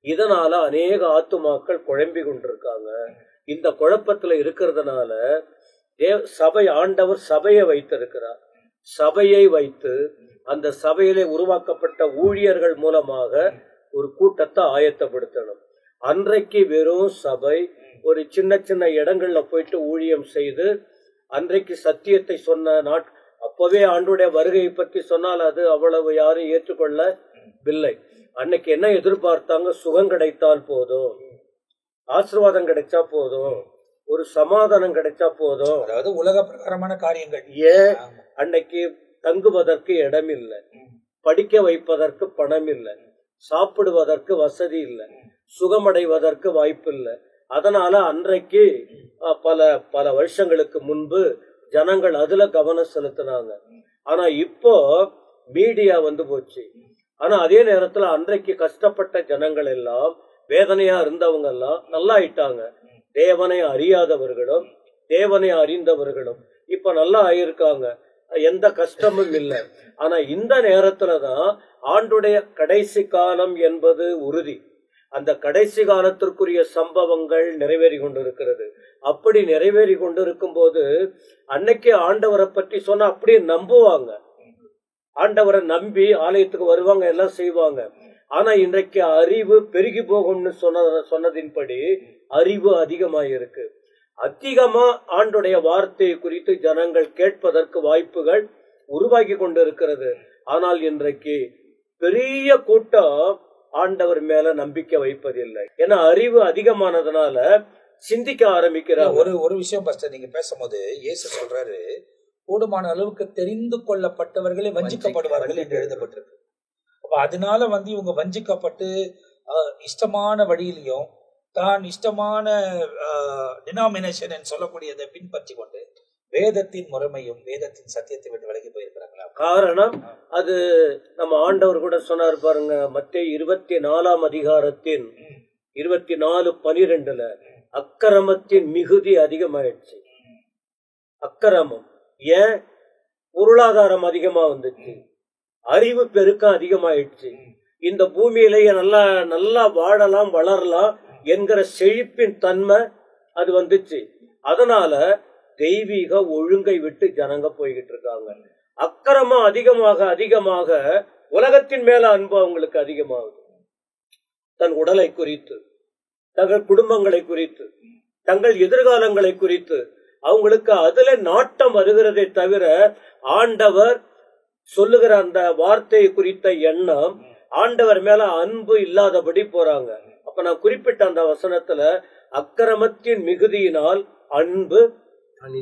இதனால அநேக ஆத்துமாக்கள் குழம்பி கொண்டிருக்காங்க. இந்த குழப்பத்துல இருக்கிறதுனால சபை, ஆண்டவர் சபையை வைத்திருக்கிறார். சபையை வைத்து அந்த சபையிலே உருவாக்கப்பட்ட ஊழியர்கள் மூலமாக ஒரு கூட்டத்தை ஆயத்தப்படுத்தணும். அன்றைக்கு வெறும் சபை ஒரு சின்ன சின்ன இடங்கள்ல போயிட்டு ஊழியம் செய்து அன்றைக்கு சத்தியத்தை சொன்ன அப்பவே ஆண்டுடைய வருகையை பற்றி சொன்னால் அது அவ்வளவு யாரும் ஏற்றுக்கொள்ளவில்லை. அன்னைக்கு என்ன எதிர்பார்த்தாங்க? சுகம் கிடைத்தால் போதும், ஆசீர்வாதம் கிடைச்சா போதும், ஒரு சமாதானம் கிடைச்சா போதும், அதாவது உலக பிரகாரமான காரியங்கள். ஏன் அன்னைக்கு தங்குவதற்கு இடம் இல்லை, படிக்க வைப்பதற்கு பணம் இல்லை, சாப்பிடுவதற்கு வசதி இல்லை, சுகமடைவதற்கு வாய்ப்பு இல்லை. அதனால அன்றைக்கு பல வருஷங்களுக்கு முன்பு ஜனங்கள் அதுல கவனம் செலுத்தினாங்க. ஆனா இப்போ மீடியா வந்து போச்சு. ஆனா அதே நேரத்துல அன்றைக்கு கஷ்டப்பட்ட ஜனங்கள் எல்லாம், வேதனையா இருந்தவங்க எல்லாம் நல்லா ஆயிட்டாங்க. தேவனை அறியாதவர்களும் தேவனை அறிந்தவர்களும் இப்ப நல்லா ஆயிருக்காங்க, எந்த கஷ்டமும் இல்லை. ஆனா இந்த நேரத்துலதான் ஆண்டுடைய கடைசி காலம் என்பது உறுதி. அந்த கடைசி காலத்திற்குரிய சம்பவங்கள் நிறைவேறி கொண்டிருக்கிறது. அப்படி நிறைவேறி கொண்டிருக்கும் போது அன்னைக்கு ஆண்டவரை பற்றி சொன்னா அப்படியே நம்புவாங்க. ஆண்டவரை நம்பி ஆலயத்துக்கு வருவாங்க, எல்லாம் செய்வாங்க. ஆனா இன்றைக்கு அறிவு பெருகி போகும்னு சொன்னதின்படி அறிவு அதிகமாயிருக்கு. அதிகமா ஆண்டுடைய வார்த்தையை குறித்து ஜனங்கள் கேட்பதற்கு வாய்ப்புகள் உருவாக்கி கொண்டிருக்கிறது. ஆனால் இன்றைக்கு பெரிய கூட்டம் ஆண்டவர் மேல நம்பிக்கை வைப்பதில்லை. ஏன்னா அறிவு அதிகமானதுனால சிந்திக்க ஆரம்பிக்கிறார். ஒரு விஷயம் பஸ்டர், நீங்க பேசும்போது இயேசு சொல்றாரு, கூடுமான அளவுக்கு தெரிந்து கொள்ளப்பட்டவர்களே வஞ்சிக்கப்படுவார்கள் என்று எழுதப்பட்டிருக்கு. அப்ப அதனால இவங்க வஞ்சிக்கப்பட்டு இஷ்டமான வழியிலையும் தான் இஷ்டமான டினாமினேஷன் சொல்லக்கூடியதை பின்பற்றி கொண்டு வேதத்தின் முறைமையும் வேதத்தின் சத்தியத்தை விட்டு விலகி போயிருக்கிறாங்களா? காரணம் அது நம்ம ஆண்டவர் கூட சொன்னார் பாருங்க, மத்தேயு 24 அதிகாரத்தின் 24:12 அக்கிரமத்தின் மிகுதி அதிகமாயிடுச்சு. அக்கிரமம் ஏன்? பொருளாதாரம் அதிகமா வந்துச்சு, அறிவு பெருக்கம் அதிகமாயிடுச்சு. இந்த பூமியிலேயே நல்லா வாழலாம் வளரலாம் என்கிற செழிப்பின் தன்மை அது வந்துச்சு. அதனால தெய்வீக ஒழுங்கை விட்டு ஜனங்க போய்கிட்டு இருக்காங்க. அக்கிரமம் அதிகமாக அதிகமாக உலகத்தின் மேல அன்பு அவங்களுக்கு அதிகமாகுது. தன் உடலை குறித்து, தங்கள் குடும்பங்களை குறித்து, தங்கள் எதிர்காலங்களை குறித்து அவங்களுக்கு அதுல நாட்டம் வருகிறதை தவிர ஆண்டவர் சொல்லுகிற அந்த வார்த்தையை குறித்த எண்ணம், ஆண்டவர் மேல அன்பு இல்லாதபடி போறாங்க. அப்ப நான் குறிப்பிட்ட அந்த வசனத்துல அக்கிரமத்தின் மிகுதியினால் அன்பு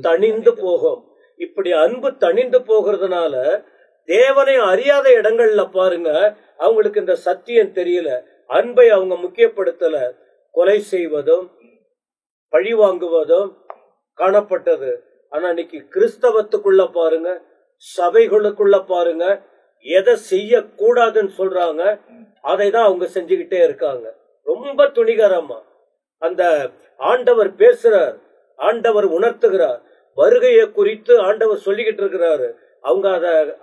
தணிந்து போகும். இப்படி அன்பு தணிந்து போகிறதுனால தேவனை அறியாத இடங்கள்ல பாருங்க, அவங்களுக்கு இந்த சத்தியம் தெரியல, அன்பை அவங்க முக்கியப்படுத்தல. கொலை செய்வதும் பழி வாங்குவதும் காணப்பட்டது. ஆனா இன்னைக்கு கிறிஸ்தவத்துக்குள்ள பாருங்க, சபைகளுக்குள்ள பாருங்க, எதை செய்ய கூடாதுன்னு சொல்றாங்க அதை தான் அவங்க செஞ்சுக்கிட்டே இருக்காங்க. ரொம்ப துணிகரமா அந்த ஆண்டவர் பேசுறார், ஆண்டவர் உணர்த்துகிறார், வருகையை குறித்து ஆண்டவர் சொல்லிக்கிட்டு இருக்கிறாரு. அவங்க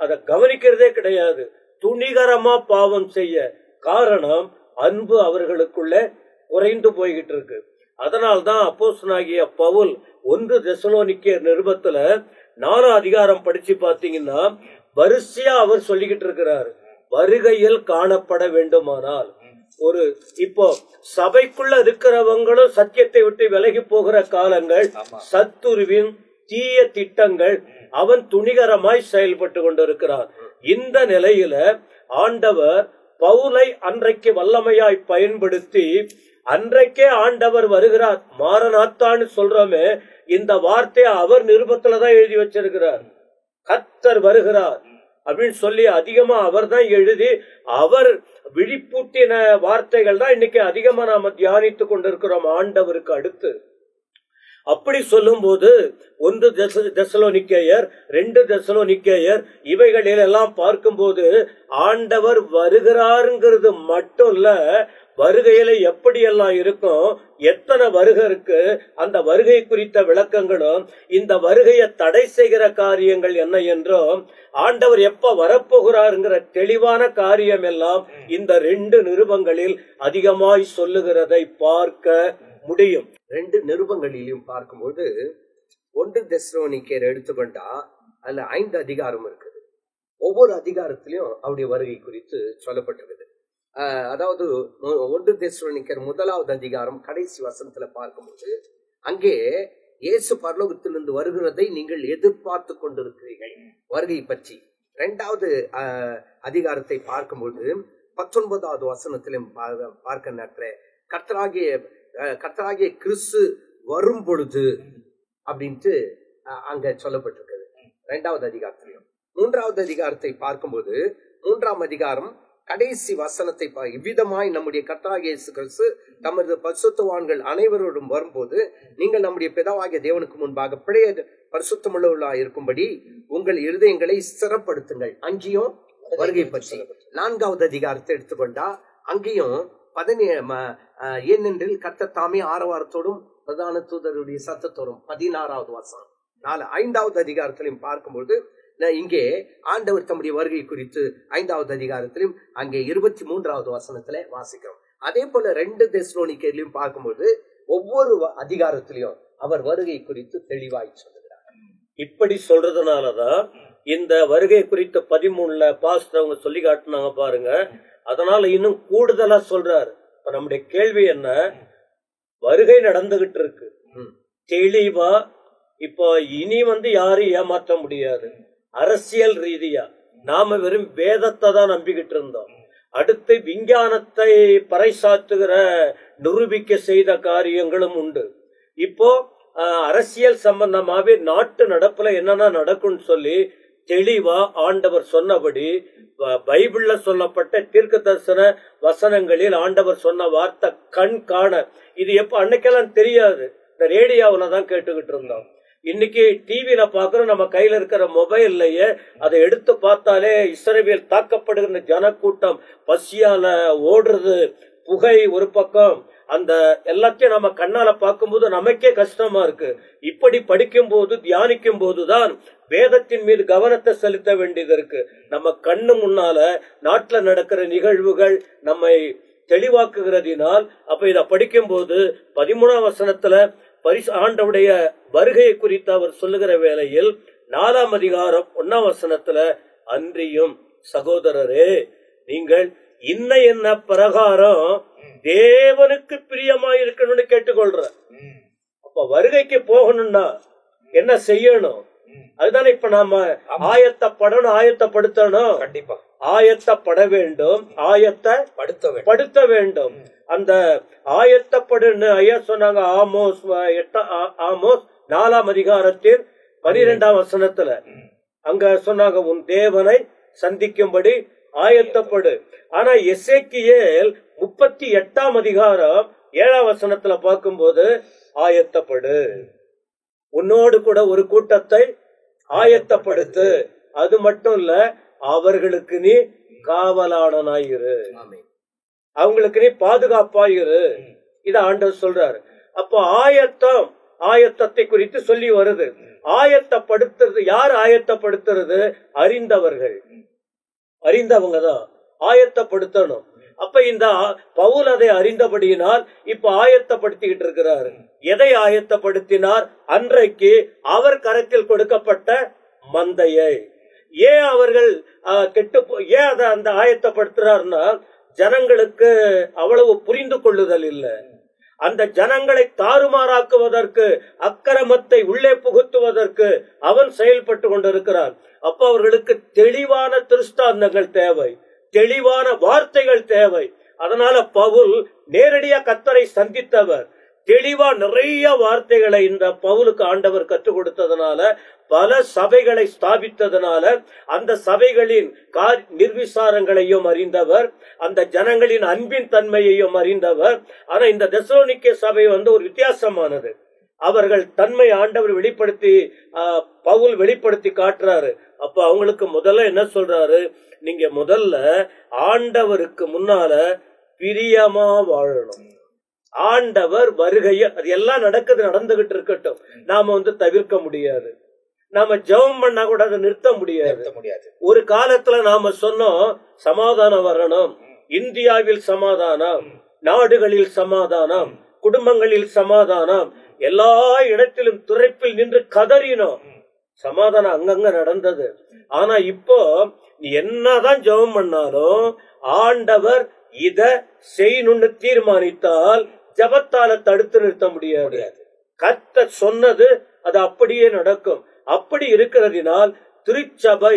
அதை கவனிக்கிறதே கிடையாது. துணிகரமா பாவம் செய்ய காரணம் அன்பு அவர்களுக்குள்ள குறைந்து போய்கிட்டு இருக்கு. அதனால்தான் அப்போஸ்தலனாகிய பவுல் 1 தெசலோனிக்கேயர் நிருபத்துல 4ஆம் அதிகாரம் படிச்சு பாத்தீங்கன்னா வரிசையா அவர் சொல்லிக்கிட்டு இருக்கிறாரு, வருகையில் காணப்பட வேண்டுமானால். ஒரு இப்போ சபைக்குள்ள இருக்கிறவங்களும் சத்தியத்தை விட்டு விலகி போகிற காலங்கள், சத்துருவின் தீய திட்டங்கள் அவன் துணிகரமாய் செயல்பட்டு கொண்டிருக்கிறான். இந்த நிலையில ஆண்டவர் பவுலை அன்றைக்கு வல்லமையாய் பயன்படுத்தி, அன்றைக்கே ஆண்டவர் வருகிறார், மாரநாத்தான்னு சொல்றோமே, இந்த வார்த்தையை அவர் நிருபத்துலதான் எழுதி வச்சிருக்கிறார். கர்த்தர் வருகிறார் அப்படின்னு சொல்லி அதிகமா அவர் தான் எழுதி, அவர் விழிப்பூட்டின வார்த்தைகள் தான் இன்னைக்கு அதிகமா நாம தியானித்து கொண்டிருக்கிறோம் ஆண்டவருக்கு அடுத்து. அப்படி சொல்லும் போது 1 தெசலோனிக்கேயர் 2 தெசலோனிக்கேயர் இவைகளில் எல்லாம் பார்க்கும்போது ஆண்டவர் வருகிறாருங்கிறது மட்டும் இல்ல, வருகையில எப்படியெல்லாம் இருக்கும், எத்தனை வருகை இருக்கு, அந்த வருகை குறித்த விளக்கங்களும், இந்த வருகையை தடை செய்கிற காரியங்கள் என்ன என்றும், ஆண்டவர் எப்ப வரப்போகிறாருங்கிற தெளிவான காரியம் எல்லாம் இந்த 2 நிருபங்களில் அதிகமாய் சொல்லுகிறதை பார்க்க முடியும். 2 நிருபங்களிலும் பார்க்கும்போது 1 தெசலோனிக்கேயர் எடுத்துக்கொண்டா அதுல 5 அதிகாரம் இருக்குது. ஒவ்வொரு அதிகாரத்திலையும் அவருடைய வருகை குறித்து சொல்லப்பட்டிருக்குது. அதாவது 1 தெசலோனிக்கேயர் 1வது அதிகாரம் கடைசி வசனத்துல பார்க்கும்போது அங்கே இயேசு பரலோகத்திலிருந்து வருகிறதை நீங்கள் எதிர்பார்த்து கொண்டிருக்கிறீர்கள் வருகை பற்றி. 2வது அதிகாரத்தை பார்க்கும்போது 19வது வசனத்திலும் பார்க்க நேரத்துல கர்த்தராகிய கிறிஸ்து வரும் பொழுது அப்படின்ட்டு அங்க சொல்லப்பட்டிருக்கிறது 2வது அதிகாரத்திலையும். 3வது அதிகாரத்தை பார்க்கும்போது 3ஆம் அதிகாரம் கடைசி வசனத்தை இவ்விதமாய் நம்முடைய கர்த்தராகிய இயேசு கிறிஸ்து தமது பரிசுத்தவான்கள் அனைவரோடும் வரும்போது நீங்கள் நம்முடைய பிதாவாகிய தேவனுக்கு முன்பாக பிழைய பரிசுத்தமுள்ளவர்களாய் இருக்கும்படி உங்கள் இருதயங்களை ஸ்திரப்படுத்துங்கள். அங்கேயும் வருகை பற்றி. 4வது அதிகாரத்தை எடுத்துக்கொண்டா அங்கேயும் ஏனென்றில் கர்த்தர் தாமே ஆரவாரத்தோடும் பிரதான தூதருடைய சத்தத்தோடும் 16வது வசனம். 5வது அதிகாரத்திலையும் பார்க்கும்போது இங்கே ஆண்டவர் தம்முடைய வருகை குறித்து 5வது அதிகாரத்திலும் அங்கே 23வது வசனத்துல வாசிக்கிறோம். அதே போல 2 தெசலோனிக்கேயரிலும் பார்க்கும்போது ஒவ்வொரு அதிகாரத்திலையும் அவர் வருகை குறித்து தெளிவாய் சொல்லுகிறார். இப்படி சொல்றதுனாலதான் இந்த வருகை குறித்த 13ல பாஸ்டர் அவங்க சொல்லி காட்டினாங்க பாருங்க. அதனால இன்னும் கூடுதலா சொல்றாரு. இப்ப நம்முடைய கேள்வி என்ன, வருகை நடந்துகிட்டு இருக்கு தெளிவா. இப்போ இனி யாரையும் ஏமாற்ற முடியாது. அரசியல் ரீதியா நாம வெறும் வேதத்தை தான் நம்பிக்கிட்டு இருந்தோம். அடுத்து விஞ்ஞானத்தை பறைசாற்றுகிற நிரூபிக்க செய்த காரியங்களும் உண்டு. இப்போ அரசியல் சம்பந்தமாவே நாட்டு நடப்புல என்னென்ன நடக்கும்னு சொல்லி தெளிவா ஆண்டவர் சொன்னபடி பைபிள்ல சொல்லப்பட்ட தீர்க்க தரிசன வசனங்களில் ஆண்டவர் சொன்ன வார்த்தை கண் காண. இது எப்ப அன்னைக்கெல்லாம் தெரியாது, இந்த ரேடியோவில தான் கேட்டுக்கிட்டு இருந்தோம். இன்னைக்கு டிவியில பாக்குறோம், நம்ம கையில இருக்கிற மொபைல்லையே அதை எடுத்து பார்த்தாலே இஸ்ரவேல் தாக்கப்படுகிற ஜனக்கூட்டம் பசியால ஓடுறது, புகை ஒரு பக்கம், அந்த எல்லாத்தையும் நம்ம கண்ணால பார்க்கும்போது நமக்கே கஷ்டமா இருக்கு. இப்படி படிக்கும் போது தியானிக்கும் போதுதான் வேதத்தின் மீது கவனத்தை செலுத்த வேண்டியது இருக்கு. நம்ம கண்ணு முன்னால நாட்டுல நடக்கிற நிகழ்வுகள் நம்மை தெளிவாக்குகிறதினால் அப்ப இத படிக்கும் போது 13ஆம் வசனத்துல ஆண்டவுடைய வருகையை குறித்து அவர் சொல்லுகிற வேளையில் 4ஆம் அதிகாரம் 1ஆம் வசனத்துல அன்றியும் சகோதரரே நீங்கள் என்ன பிரகாரம் தேவனுக்கு பிரியமா இருக்கணும்னு கேட்டுக்கொள்ற. அப்ப வருகைக்கு போகணும்னா என்ன செய்யணும்? அதுதானே இப்ப நாம ஆயத்தப்படுத்தணும். கண்டிப்பா ஆயத்தப்பட வேண்டும், ஆயத்தப்படுத்த வேண்டும். அந்த ஆயத்தப்படுன்னு ஐயா சொன்னாங்க ஆமோஸ் 4ஆம் அதிகாரத்தில் 12ஆம் வசனத்துல. அங்க சொன்னாங்க உன் தேவனை சந்திக்கும்படி ஆயத்தப்படு. ஆனா எசேக்கியேல் 38ஆம் அதிகாரம் 7ஆம் வசனத்துல பார்க்கும்போது ஆயத்தப்படு, உன்னோடு கூட ஒரு கூட்டத்தை ஆயத்தப்படுத்து, அது மட்டும் இல்ல அவர்களுக்கு நீ காவலாளனாயிரு, அவங்களுக்கு நீ பாதுகாப்பாயிரு. இத ஆண்டவர் சொல்றாரு. அப்போ ஆயத்தத்தை குறித்து சொல்லி வருது. ஆயத்தப்படுத்துறது யார்? ஆயத்தப்படுத்துறது அறிந்தவங்க தான் ஆயத்தப்படுத்தணும். அப்ப இந்த பவுல் அதை அறிந்தபடியினால் இப்ப ஆயத்தப்படுத்திக்கிட்டு இருக்கிறாரு. எதை ஆயத்தப்படுத்தினார்? அன்றைக்கு அவர் கரத்தில் கொடுக்கப்பட்ட மந்தையை. ஏன் அவர்கள் ஏன் அதை அந்த ஆயத்தப்படுத்துறாருன்னா, ஜனங்களுக்கு அவ்வளவு புரிந்து கொள்ளுதல் இல்லை. அந்த ஜனங்களை தாறுமாறாக்குவதற்கு, அக்கிரமத்தை உள்ளே புகுத்துவதற்கு அவன் செயல்பட்டு கொண்டிருக்கிறான். அப்ப அவர்களுக்கு தெளிவான திருஷ்டாந்தங்கள் தேவை, தெளிவான வார்த்தைகள் தேவை. அதனால பவுல் நேரடியா கர்த்தரை சந்தித்தவர். தெளிவா நிறைய வார்த்தைகளை இந்த பவுலுக்கு ஆண்டவர் கற்றுக் கொடுத்ததுனால, பல சபைகளை ஸ்தாபித்ததுனால, அந்த சபைகளின் நிர்விசாரங்களையும் அறிந்தவர், அந்த ஜனங்களின் அன்பின் தன்மையையும் அறிந்தவர். ஆனா இந்த தெசலோனிக்கே சபை ஒரு வித்தியாசமானது. அவர்கள் தன்மை ஆண்டவர் வெளிப்படுத்தி, பவுல் வெளிப்படுத்தி காட்டுறாரு. அப்ப அவங்களுக்கு முதல்ல என்ன சொல்றாரு? நீங்க முதல்ல ஆண்டவருக்கு முன்னால பிரியமா வாழணும். ஆண்டவர் வருகைய அது எல்லாம் நடந்துகிட்டு இருக்கட்டும், நாம தவிர்க்க முடியாது. நாம ஜெபம் பண்ணா கூட அதை நிறுத்த முடியாது. ஒரு காலத்துல நாம சொன்னோம், சமாதானம் வரணும், இந்தியாவில் சமாதானம், நாடுகளில் சமாதானம், குடும்பங்களில் சமாதானம், எல்லா இடத்திலும் துறைப்பில் நின்று கதறினோம். சமாதானம் அங்கங்க நடந்தது. ஆனா இப்போ நீ என்னதான் ஜெபம் பண்ணாலும் ஆண்டவர் இத செய்யணும்னு தீர்மானித்தால் ஜபத்தால தடுத்து நிறுத்த முடியாது. கர்த்தர் சொன்னது அது அப்படியே நடக்கும். அப்படி இருக்கிறதினால் திருச்சபை,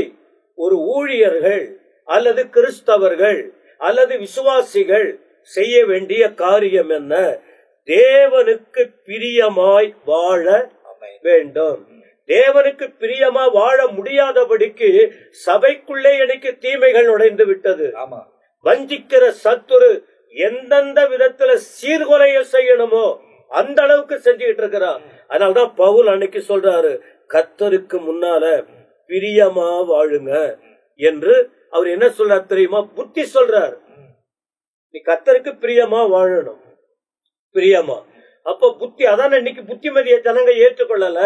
ஒரு ஊழியர்கள் அல்லது கிறிஸ்தவர்கள் அல்லது விசுவாசிகள் செய்ய வேண்டிய காரியம் என்ன? தேவனுக்கு பிரியமாய் வாழ வேண்டும். தேவனுக்கு பிரியமா வாழ முடியாதபடிக்கு சபைக்குள்ளே எனக்கு தீமைகள் நுழைந்து விட்டது. வஞ்சிக்கிற சத்துரு எந்தெந்த விதத்துல சீர்குலைய செய்யணுமோ அந்த அளவுக்கு செஞ்சுக்கிட்டு இருக்கிறான். அதனால்தான் பவுல் அன்னைக்கு சொல்றாரு, கர்த்தருக்கு முன்னால பிரியமா வாழுங்க என்று. அவர் என்ன சொல்றார் தெரியுமா? புத்தி சொல்றார். நீ கர்த்தருக்கு பிரியமா வாழணும். பிரியமா அப்ப புத்தி, அதான் இன்னைக்கு புத்திமதியை ஜனங்க ஏற்றுக்கொள்ளல.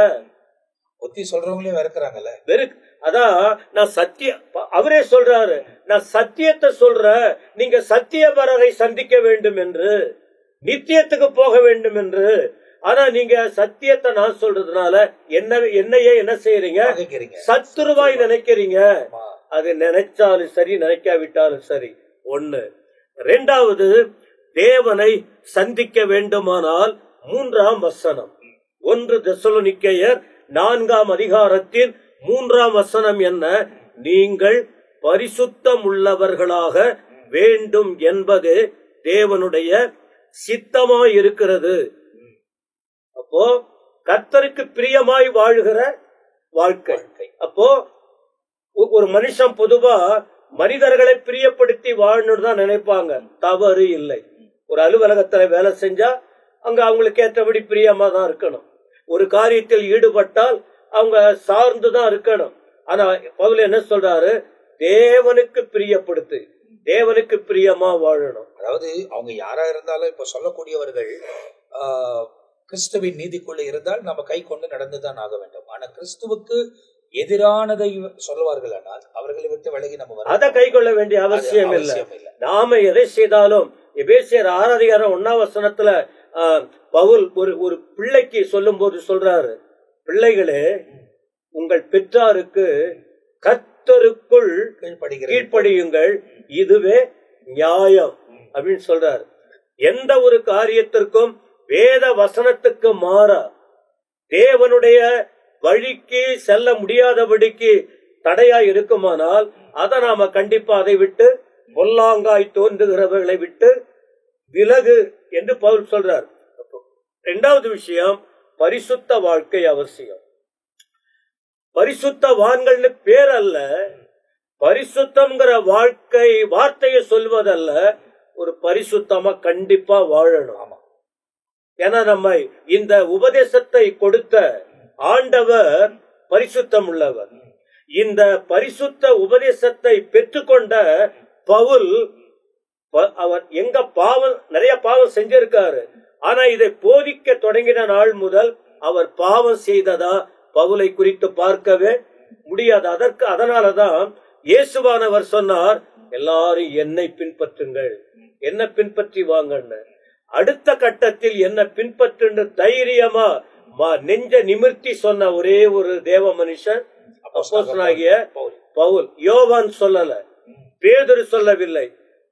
புத்தி சொல்றவங்களே வெறுக்கிறாங்கல்ல. அதான் நான் அவரே சொல்றாரு, நான் சத்தியத்தை சொல்றேன், நீங்க சத்தியபரரை சந்திக்க வேண்டும் என்று, நித்தியத்துக்கு போக வேண்டும் என்று. ஆனா நீங்க சத்தியத்தை நான் சொல்றதுனால என்னையே என்ன செய்யறீங்க? சத்துருவாய் நினைக்கிறீங்க. அது நினைச்சாலும் சரி, நினைக்காவிட்டாலும் சரி. ஒண்ணு. இரண்டாவது, தேவனை சந்திக்க வேண்டுமானால் 3ஆம் வசனம், 1 தெசலோனிக்கேயர் 4ஆம் அதிகாரத்தின் 3ஆம் வசனம் என்ன? நீங்கள் பரிசுத்தம் உள்ளவர்களாக வேண்டும் என்பது தேவனுடைய சித்தமாய் இருக்கிறது. அப்போ கர்த்தருக்கு பிரியமாய் வாழுகிற வாழ்க்கை. அப்போ ஒரு மனுஷன் பொதுவா மனிதர்களை பிரியப்படுத்தி வாழணும்னு தான் நினைப்பாங்க. தவறு இல்லை. ஒரு அலுவலகத்துல வேலை செஞ்சா அங்க அவங்களுக்கு ஏற்றபடி பிரியமா தான் இருக்கணும். ஒரு காரியத்தில் ஈடுபட்டால் அவங்க சார்ந்துதான் இருக்கணும். ஆனா பவுல் என்ன சொல்றாரு? தேவனுக்கு பிரியப்படுத்து, தேவனுக்கு பிரியமா வாழணும். அதாவது அவங்க யாரா இருந்தாலும் இப்ப சொல்லக்கூடியவர்கள் கிறிஸ்துவின் நீதிக்குள்ள இருந்தால் நம்ம கை கொண்டு நடந்துதான் ஆக வேண்டும். ஆனா கிறிஸ்துவுக்கு எதிரானதை சொல்லுவார்கள் ஆனால் அவர்களை விட்டு விலகி நம்ம அதை கை கொள்ள வேண்டிய அவசியம் இல்லை. நாம எதை செய்தாலும் எபேசியர் 6 அதிகாரம் 1ஆம் வசனத்துல பவுல் ஒரு பிள்ளைக்கு சொல்லும் போது சொல்றாரு, பிள்ளைகளே உங்கள் பெற்றாருக்கு கர்த்தருக்குள் கீழ்ப்படியுங்கள், இதுவே நியாயம் அப்படின்னு சொல்றாரு. எந்த ஒரு காரியத்திற்கும் வேத வசனத்துக்கு மாறா தேவனுடைய வழிக்கு செல்ல முடியாதபடிக்கு தடையா இருக்குமானால் அதை நாம கண்டிப்பா அதை விட்டு, பொல்லாங்காய் தோன்றுகிறவர்களை விட்டு விலகு என்று பவுல் சொல்றார். இரண்டாவது விஷயம், பரிசுத்த வாழ்க்கை அவசியம். பரிசுத்தவான்கள்னு பேர் அல்ல, பரிசுத்தம்ங்கிற வார்த்தையை சொல்வதல்ல, ஒரு பரிசுத்தமா கண்டிப்பா வாழணும். ஏன்னா நம்ம இந்த உபதேசத்தை கொடுத்த ஆண்டவர் பரிசுத்தம் உள்ளவர். இந்த பரிசுத்த உபதேசத்தை பெற்றுக்கொண்ட பவுல், அவர் எங்க நிறைய பாவம் செஞ்சிருக்காரு. ஆனா இதை போதிக்க தொடங்கின நாள் முதல் அவர் பாவம் செய்ததா பவுலை குறித்து பார்க்கவே முடியாது. அதனாலதான் இயேசுவானவர் சொன்னார், எல்லாரும் என்னை பின்பற்றுங்கள், என்ன பின்பற்றி வாங்கன்னு. அடுத்த கட்டத்தில் என்ன பின்பற்று தைரியமா நெஞ்ச நிமிர்த்தி சொன்ன ஒரே ஒரு தேவ மனுஷன் அப்போஸ்தலனாகிய பவுல். யோவான் சொல்லல, பேதுரு சொல்லவில்லை,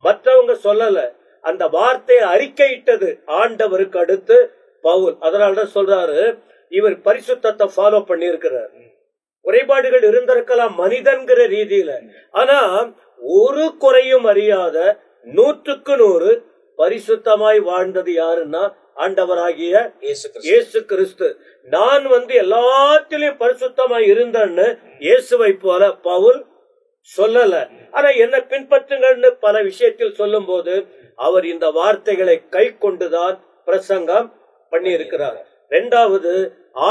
மற்றவங்க சொல்லல. அந்த வார்த்தையை அறிக்கையிட்டது ஆண்டவருக்கு அடுத்து பவுல். அதனாலதான் சொல்றாரு, இவர் பரிசுத்தத்தை ஃபாலோ பண்ணி இருக்கிறார். குறைபாடுகள் இருந்திருக்கலாம் மனிதன்கிற ரீதியில, ஆனா ஒரு குறையும் அறியாத 100% பரிசுத்தமாய் வாழ்ந்தது யாருன்னா ஆண்டவராகிய இயேசு கிறிஸ்து. நான் எல்லாத்திலையும் பரிசுத்தமாய் இருந்தேன்னு இயேசுவை போல பவுல் சொல்லல. ஆனா என்ன பின்பற்றுங்கன்னு பல விஷயத்தில் சொல்லும் போது அவர் இந்த வார்த்தைகளை கை கொண்டுதான் பிரசங்கம் பண்ணி இருக்கிறார். 2வது,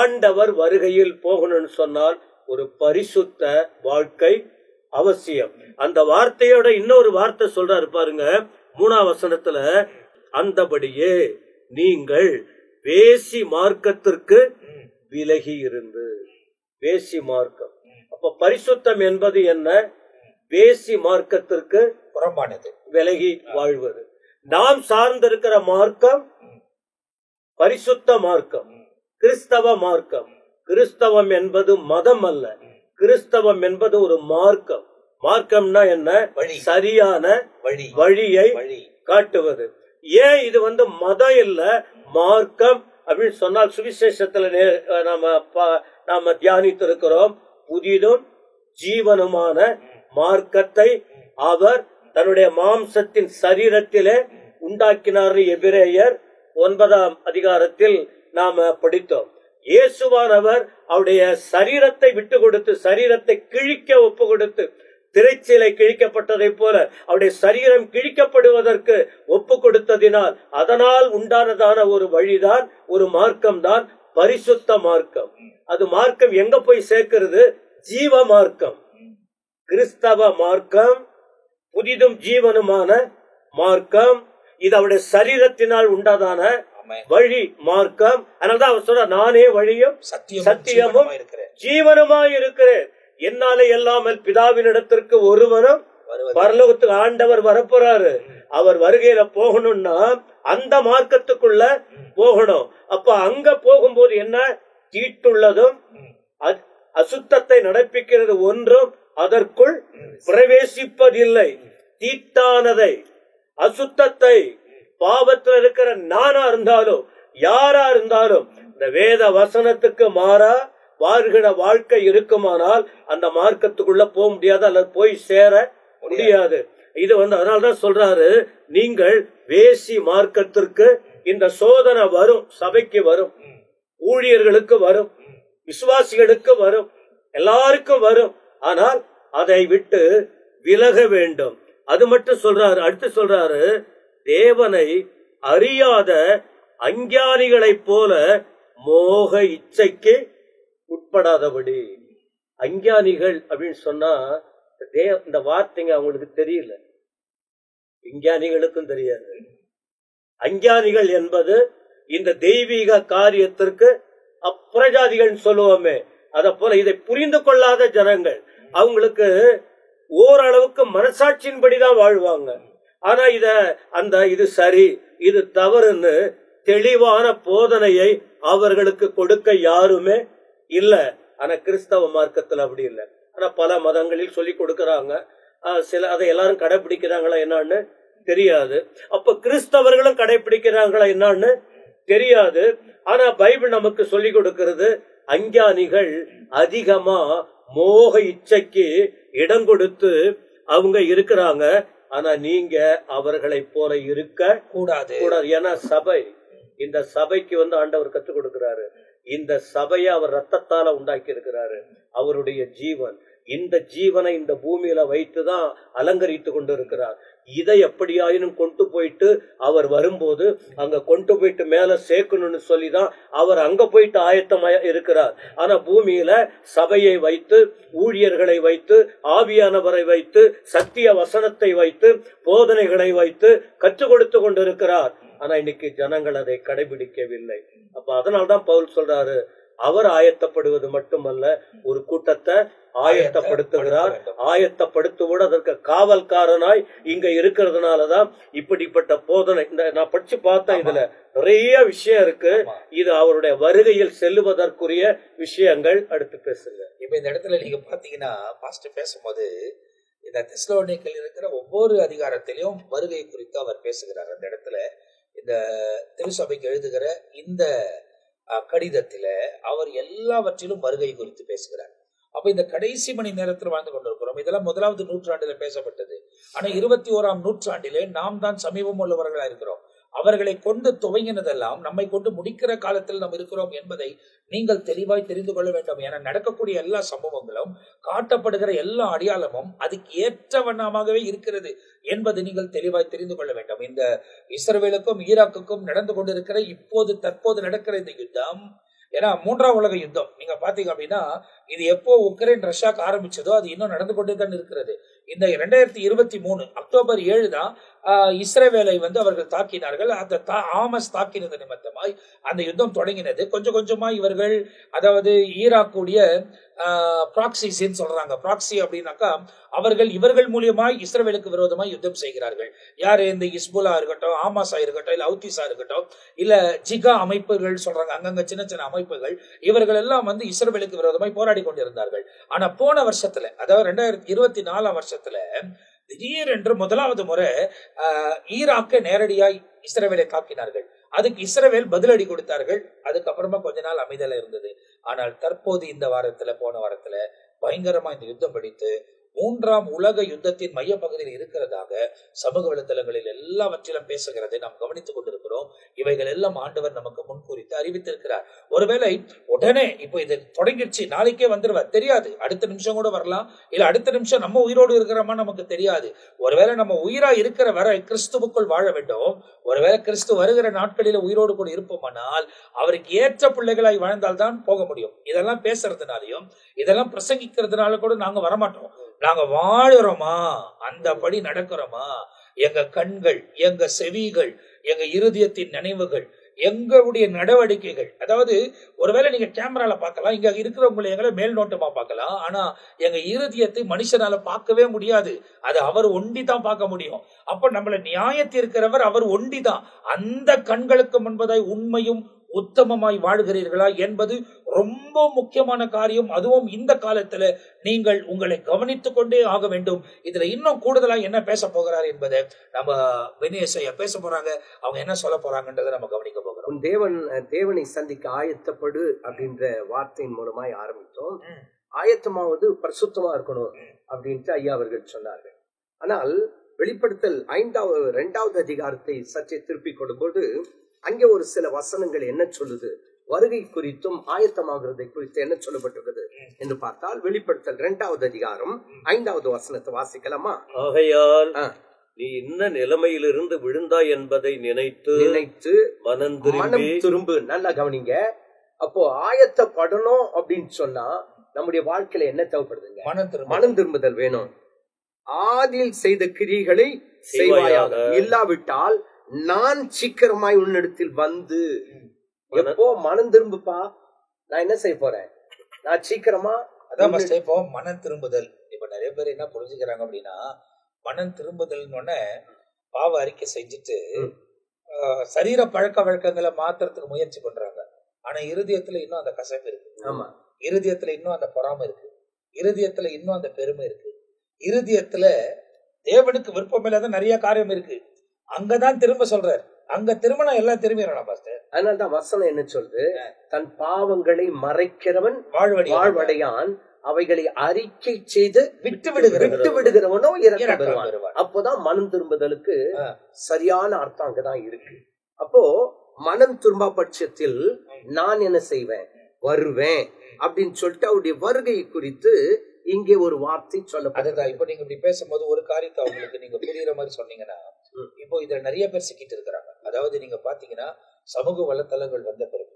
ஆண்டவர் வருகையில் போகணும்னு சொன்னால் ஒரு பரிசுத்த வாழ்க்கை அவசியம். அந்த வார்த்தையோட இன்னொரு வார்த்தை சொல்றாரு பாருங்க 3ஆம் வசனத்துல, அந்தபடியே நீங்கள் வேசி மார்க்கத்திற்கு விலகி இருந்து. வேசி மார்க்கம், அப்ப பரிசுத்தம் என்பது என்ன? வேசி மார்க்கத்திற்கு புறம்பானது, விலகி வாழ்வது. நாம் சார்ந்திருக்கிற மார்க்கம் பரிசுத்த மார்க்கம், கிறிஸ்தவ மார்க்கம். கிறிஸ்தவம் என்பது மதம் அல்ல, கிறிஸ்தவம் என்பது ஒரு மார்க்கம். மார்க்கம்னா என்ன? சரியான வழியை காட்டுவது. ஏன் இது மதம் இல்ல மார்க்கம் அப்படின்னு சொன்னால், சுவிசேஷத்துல நாம தியானித்திருக்கிறோம், புதிதும் ஜீவனுமான மார்க்கத்தை அவர் தன்னுடைய மாம்சத்தின் சரீரத்திலே உண்டாக்கினார். எபிரேயர் 9ஆம் அதிகாரத்தில் நாம படித்தோம். இயேசுவானவர் அவருடைய சரீரத்தை விட்டு கொடுத்து, சரீரத்தை கிழிக்க ஒப்பு கொடுத்து, திரைச்சீலை கிழிக்கப்பட்டதை போல அவருடைய சரீரம் கிழிக்கப்படுவதற்கு ஒப்பு கொடுத்ததினால் அதனால் உண்டானதான ஒரு வழிதான், ஒரு மார்க்கம் தான் பரிசுத்த மார்க்கம். அது மார்க்கம் எங்க போய் சேர்க்கிறது? ஜீவ மார்க்கம். கிறிஸ்தவ மார்க்கம் புதிதும் ஜீவனுமான மார்க்கம். இது அவருடைய சரீரத்தினால் உண்டாதான வழி மார்க்கம். அதனால்தான் அவர் சொல்ற, நானே வழியும் சத்தியமும் ஜீவனுமாய் இருக்கிறேன். என்னாலே எல்லாமல் பிதாவின் இடத்திற்கு ஒருவனும் பரலோகத்துக்கு ஆண்டவர் வரப்போறாரு. அவர் வருகையில போகணும்னா அந்த மார்க்கத்துக்குள்ள போகணும். அப்ப அங்க போகும்போது என்ன? தீட்டுள்ளதும் அசுத்தத்தை நடப்பிக்கிறது ஒன்றும் அதற்குள் பிரவேசிப்பதில்லை. தீட்டானதை, அசுத்தத்தை, பாவத்தில் இருக்கிற நானா இருந்தாலும் யாரா இருந்தாலும் இந்த வேத வசனத்துக்கு மாறா வாழ்கிற வாழ்க்கை இருக்குமானால் அந்த மார்க்கத்துக்குள்ள போக முடியாது, அல்லது போய் சேர முடியாது. இது அதனால்தான் சொல்றாரு, நீங்கள் வேசி மார்க்கத்திற்கு. இந்த சோதனை வரும், சபைக்கு வரும், ஊழியர்களுக்கு வரும், விசுவாசிகளுக்கு வரும், எல்லாருக்கும் வரும். ஆனால் அதை விட்டு விலக வேண்டும். அது மட்டும் சொல்றாரு. அடுத்து சொல்றாரு, தேவனை அறியாத அஞ்ஞானிகளைப் போல மோக இச்சைக்கு உட்படாதபடி. அஞ்ஞானிகள் அப்படின்னு சொன்னா இந்த வார்த்தைங்க அவங்களுக்கு தெரியல, விஞ்ஞானிகளுக்கும் தெரியாது. அஞ்ஞானிகள் என்பது இந்த தெய்வீக காரியத்திற்கு அப்பிரஜாதிகள் சொல்லுவோமே, அத போல இதை புரிந்து கொள்ளாத ஜனங்கள். அவங்களுக்கு ஓரளவுக்கு மனசாட்சியின்படிதான் வாழ்வாங்க. ஆனா இது சரி இது தவறுன்னு தெளிவான போதனையை அவர்களுக்கு கொடுக்க யாருமே இல்ல. ஆனா கிறிஸ்தவ மார்க்கத்துல அப்படி இல்லை. ஆனா பல மதங்களில் சொல்லி கொடுக்கறாங்க. சில அதை எல்லாரும் கடைபிடிக்கிறாங்களா என்னன்னு தெரியாது. அப்ப கிறிஸ்தவர்களும் கடைபிடிக்கிறாங்களா என்னன்னு தெரியாது. ஆனா பைபிள் நமக்கு சொல்லி கொடுக்கிறது, அஞ்ஞானிகள் அதிகமா மோக இச்சைக்கு இடம் கொடுத்து அவங்க இருக்கிறாங்க. ஆனா நீங்க அவர்களை போல இருக்க கூடாது. ஏன்னா சபை, இந்த சபைக்கு ஆண்டவர் கற்றுக் கொடுக்கிறாரு. இந்த சபையை அவர் ரத்தத்தால உண்டாக்கி இருக்கிறாரு. அவருடைய ஜீவன், இந்த ஜீவனை இந்த பூமியில வைத்துதான் அலங்கரித்து கொண்டு இருக்கிறார். இதை எப்படியாயினும் கொண்டு போயிட்டு அவர் வரும்போது அங்க கொண்டு போயிட்டு மேல சேர்க்கணும்னு சொல்லிதான் அவர் அங்க போயிட்டு ஆயத்தமாய இருக்கிறார். ஆனா பூமியில சபையை வைத்து, ஊழியர்களை வைத்து, ஆவியானவரை வைத்து, சத்திய வசனத்தை வைத்து, போதனைகளை வைத்து கற்றுக் கொடுத்து கொண்டிருக்கிறார். ஆனா இன்னைக்கு ஜனங்கள் அதை கடைபிடிக்கவில்லை. அப்ப அதனால்தான் பவுல் சொல்றாரு, அவர் ஆயத்தப்படுவது மட்டுமல்ல, ஒரு கூட்டத்தை ஆயத்தப்படுத்துகிறார். ஆயத்தப்படுத்துவோடு அதற்கு காவல்காரனாய் இங்க இருக்கிறதுனாலதான் இப்படிப்பட்ட போதனை. இந்த நான் படிச்சு பார்த்தேன், இதுல நிறைய விஷயம் இருக்கு. இது அவருடைய வருகையில் செல்லுவதற்குரிய விஷயங்கள். அடுத்து பேசுங்க. இப்ப இந்த இடத்துல நீங்க பாத்தீங்கன்னா பாஸ்டர் பேசும்போது இந்த தெசலோனிக்கேயில் இருக்கிற ஒவ்வொரு அதிகாரத்திலையும் வருகை குறித்து அவர் பேசுகிறார். அந்த இடத்துல இந்த திருச்சபைக்கு எழுதுகிற இந்த கடிதத்தில அவர் எல்லாவற்றிலும் வருகை குறித்து பேசுகிறார். அப்ப இந்த கடைசி மணி நேரத்தில் வாழ்ந்து கொண்டிருக்கிறோம். இதெல்லாம் 1வது நூற்றாண்டில பேசப்பட்டது. ஆனா 21ஆம் நூற்றாண்டிலே நாம் தான் சமீபம் உள்ளவர்களா இருக்கிறோம். அவர்களை கொண்டு துவங்கினதெல்லாம் நம்மை கொண்டு முடிக்கிற காலத்தில் நாம் இருக்கிறோம் என்பதை நீங்கள் தெளிவாய் தெரிந்து கொள்ள வேண்டும். என நடக்கக்கூடிய எல்லா சம்பவங்களும், காட்டப்படுகிற எல்லா அடையாளமும் அதுக்கு ஏற்ற வண்ணமாகவே இருக்கிறது என்பதை நீங்கள் தெளிவாய் தெரிந்து கொள்ள வேண்டும். இந்த இஸ்ரவேலுக்கும் ஈராக்குக்கும் நடந்து கொண்டிருக்கிற தற்போது நடக்கிற இந்த யுத்தம், ஏன்னா 3ஆம் உலக யுத்தம் நீங்க பாத்தீங்க அப்படின்னா, இது எப்போ உக்ரைன் ரஷ்யாக்கு ஆரம்பிச்சதோ அது இன்னும் நடந்து கொண்டே தான் இருக்கிறது. இந்த 2023 அக்டோபர் 7 தான் இஸ்ரவேலை அவர்கள் தாக்கினார்கள். அந்த ஆமஸ் தாக்கினது நிமித்தமாய் அந்த யுத்தம் தொடங்கினது. கொஞ்சம் கொஞ்சமா இவர்கள், அதாவது ஈராக்குடைய ப்ராக்சிஸ்ன்னு சொல்றாங்க. ப்ராக்சி அப்படின்னாக்கா இவர்கள் மூலியமாய் இஸ்ரவேலுக்கு விரோதமாய் யுத்தம் செய்கிறார்கள். யாரு? இந்த இஸ்புல்லா இருக்கட்டும், ஆமாஸா இருக்கட்டும், இல்ல ஹவுதிஸா இருக்கட்டும், இல்ல ஜிகா அமைப்புகள் சொல்றாங்க, அங்கங்க சின்ன சின்ன அமைப்புகள், இவர்கள் எல்லாம் இஸ்ரவேலுக்கு விரோதமாய் போராடி கொண்டிருந்தார்கள். ஆனா போன வருஷத்துல, அதாவது 2024ஆம் வருஷத்துல திடீரென்று 1வது முறை ஈராக்கை நேரடியாய் இஸ்ரவேலை தாக்கினார்கள். அதுக்கு இஸ்ரவேல் பதிலடி கொடுத்தார்கள். அதுக்கப்புறமா கொஞ்ச நாள் அமைதல இருந்தது. ஆனால் தற்போது இந்த வாரத்துல, போன வாரத்துல பயங்கரமா இந்த யுத்தம் வெடித்து 3ஆம் உலக யுத்தத்தின் மைய பகுதியில் இருக்கிறதாக சமூக வலைத்தளங்களில் எல்லாவற்றிலும் பேசுகிறதை நாம் கவனித்துக் கொண்டிருக்கிறோம். இவைகள் எல்லாம் ஆண்டவர் நமக்கு முன்கூறித்து அறிவித்திருக்கிறார். ஒருவேளை உடனே இப்போ இது தொடங்கிடுச்சு, நாளைக்கே வந்துருவார் தெரியாது, அடுத்த நிமிஷம் கூட வரலாம், இல்ல அடுத்த நிமிஷம் நம்ம உயிரோடு இருக்கிறோமா நமக்கு தெரியாது. ஒருவேளை நம்ம உயிரா இருக்கிற வரை கிறிஸ்துவுக்குள் வாழ வேண்டும். ஒருவேளை கிறிஸ்து வருகிற நாட்களில உயிரோடு கூட இருப்போமானால் அவருக்கு ஏற்ற பிள்ளைகளாய் வாழ்ந்தால்தான் போக முடியும். இதெல்லாம் பேசுறதுனாலையும் இதெல்லாம் பிரசங்கிக்கிறதுனால கூட நாங்க வரமாட்டோம். நாங்க வாழுறோமா, அந்த படி நடக்கிறோமா, எங்க கண்கள், எங்க செவிகள், எங்க இருதயத்தின் நினைவுகள், எங்களுடைய நடவடிக்கைகள், அதாவது ஒருவேளை நீங்க கேமரால பார்க்கலாம், இங்க இருக்கிறவங்களை எங்களை மேல் நோட்டமா பார்க்கலாம், ஆனா எங்க இருதயத்தை மனுஷனால பார்க்கவே முடியாது. அது அவர் ஒண்டி தான் பார்க்க முடியும். அப்ப நம்மள நியாயத்திருக்கிறவர் அவர் ஒண்டிதான். அந்த கண்களுக்கு முன்பதாய் உண்மையும் உத்தமமாய் வாழ்கிறீர்களா என்பது ரொம்ப முக்கியமான காரியம். அதுவும் இந்த காலத்துல நீங்கள் உங்களை கவனித்துக் கொண்டே ஆக வேண்டும். இதுல இன்னும் கூடுதலா என்ன பேச போகிறார் என்பதை நம்ம வினயசையா பேச போறாங்க. அவங்க என்ன சொல்ல போறாங்கன்றதை நம்ம கவனிக்க போகிறோம். தேவனை சந்திக்க ஆயத்தப்படு அப்படின்ற வார்த்தையின் மூலமாய் ஆரம்பித்தோம். ஆயத்தமாவது பரிசுத்தமா இருக்கணும் அப்படின்ட்டு ஐயா அவர்கள் சொன்னார்கள். ஆனால் வெளிப்படுத்தல் 2வது அதிகாரத்தை சற்றே திருப்பிக் கொள்ளும்போது அங்கே ஒரு சில வசனங்கள் என்ன சொல்லுது, வருகை குறித்தும் ஆயத்தமாகிறதை குறித்து என்ன சொல்லப்பட்டிருக்கிறது என்று பார்த்தால், வெளிப்படுத்தல் 2வது அதிகாரம் 5வது வசனத்தை வாசிக்கலாமா? ஆகையால் நீ என்ன நிலைமையிலிருந்து விழுந்தாய் என்பதை நினைத்து மனம் திரும்பு. நல்லா கவனிங்க. அப்போ ஆயத்தப்படணும் அப்படின்னு சொன்னா நம்முடைய வாழ்க்கையில என்ன தேவைப்படுதுங்க? மனம் திரும்புதல் வேணும். ஆதியில் செய்த கிரியைகளை செய்வாயாக, இல்லாவிட்டால் நான் சீக்கிரமாய் உன்னிடத்தில் வந்து. எப்போ மனம் திரும்புப்பா, நான் என்ன செய்ய போறேன், நான் சீக்கிரமா. அதான் இப்போ மனம் திரும்புதல். இப்ப நிறைய பேர் என்ன புரிஞ்சுக்கிறாங்க அப்படின்னா, மனம் திரும்புதல்னு பாவ அறிக்கை செஞ்சுட்டு சரீர பழக்க வழக்கங்களை மாத்துறதுக்கு முயற்சி பண்றாங்க. ஆனா இருதயத்துல இன்னும் அந்த கசப்பு இருக்கு. ஆமா, இருதயத்துல இன்னும் அந்த பொறாமை இருக்கு. இருதயத்துல இன்னும் அந்த பெருமை இருக்கு. இருதயத்துல தேவனுக்கு விருப்பம் இல்லாத நிறைய காரியம் இருக்கு. அங்கதான் திரும்ப சொல்றாரு. அங்க திருமணம் எல்லாம் திரும்பிடணும் பாஸ்டர். அதனால்தான் வசனம் என்ன சொல்றது, தன் பாவங்களை மறைக்கிறவன் வாழ்வடையான், அவைகளை அறிக்கை செய்து விட்டு விடுகிறவனோ இறக்க பெறுவான். அப்போதான் மனம் திரும்புதலுக்கு சரியான அர்த்தம் அங்கதான் இருக்கு. அப்போ மனம் திரும்ப பட்சத்தில் நான் என்ன செய்வேன், வருவேன் அப்படின்னு சொல்லிட்டு அவருடைய வருகை குறித்து இங்கே ஒரு வார்த்தை சொல்ல. அதுதான் இப்ப நீங்க இப்படி பேசும்போது ஒரு காரியத்தை அவங்களுக்கு நீங்க புரியுற மாதிரி சொன்னீங்கன்னா, இப்போ இதுல நிறைய பேர் சிக்கிட்டு இருக்கிறாங்க. அதாவது நீங்க பாத்தீங்கன்னா சமூக வலைத்தளங்கள் வந்த பிறகு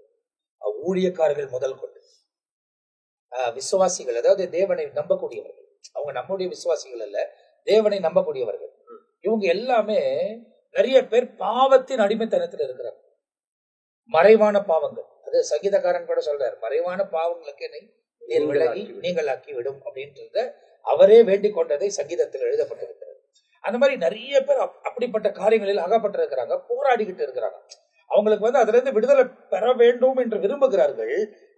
ஊழியக்காரர்கள் முதல் கொண்டு விசுவாசிகள், அதாவது தேவனை நம்பக்கூடியவர்கள், அவங்க நம்முடைய விசுவாசிகள் அல்ல, தேவனை நம்பக்கூடியவர்கள், இவங்க எல்லாமே நிறைய பேர் பாவத்தின் அடிமைத்தனத்தில் இருக்கிறாங்க. மறைவான பாவங்கள், அது சங்கீதக்காரன் கூட சொல்றாரு, மறைவான பாவங்களுக்கு என்னை விலகி நீங்களாக்கி விடும் அப்படின்றத அவரே வேண்டிக் கொண்டதை சங்கீதத்தில் எழுதப்பட்டிருக்கிறது. அந்த மாதிரி நிறைய பேர் அப்படிப்பட்ட காரியங்களில் அகப்பட்டிருக்கிறாங்க, போராடிக்கிட்டு இருக்கிறாங்க. அவங்களுக்கு அதுல இருந்து விடுதலை பெற வேண்டும் என்று விரும்புகிறார்கள்.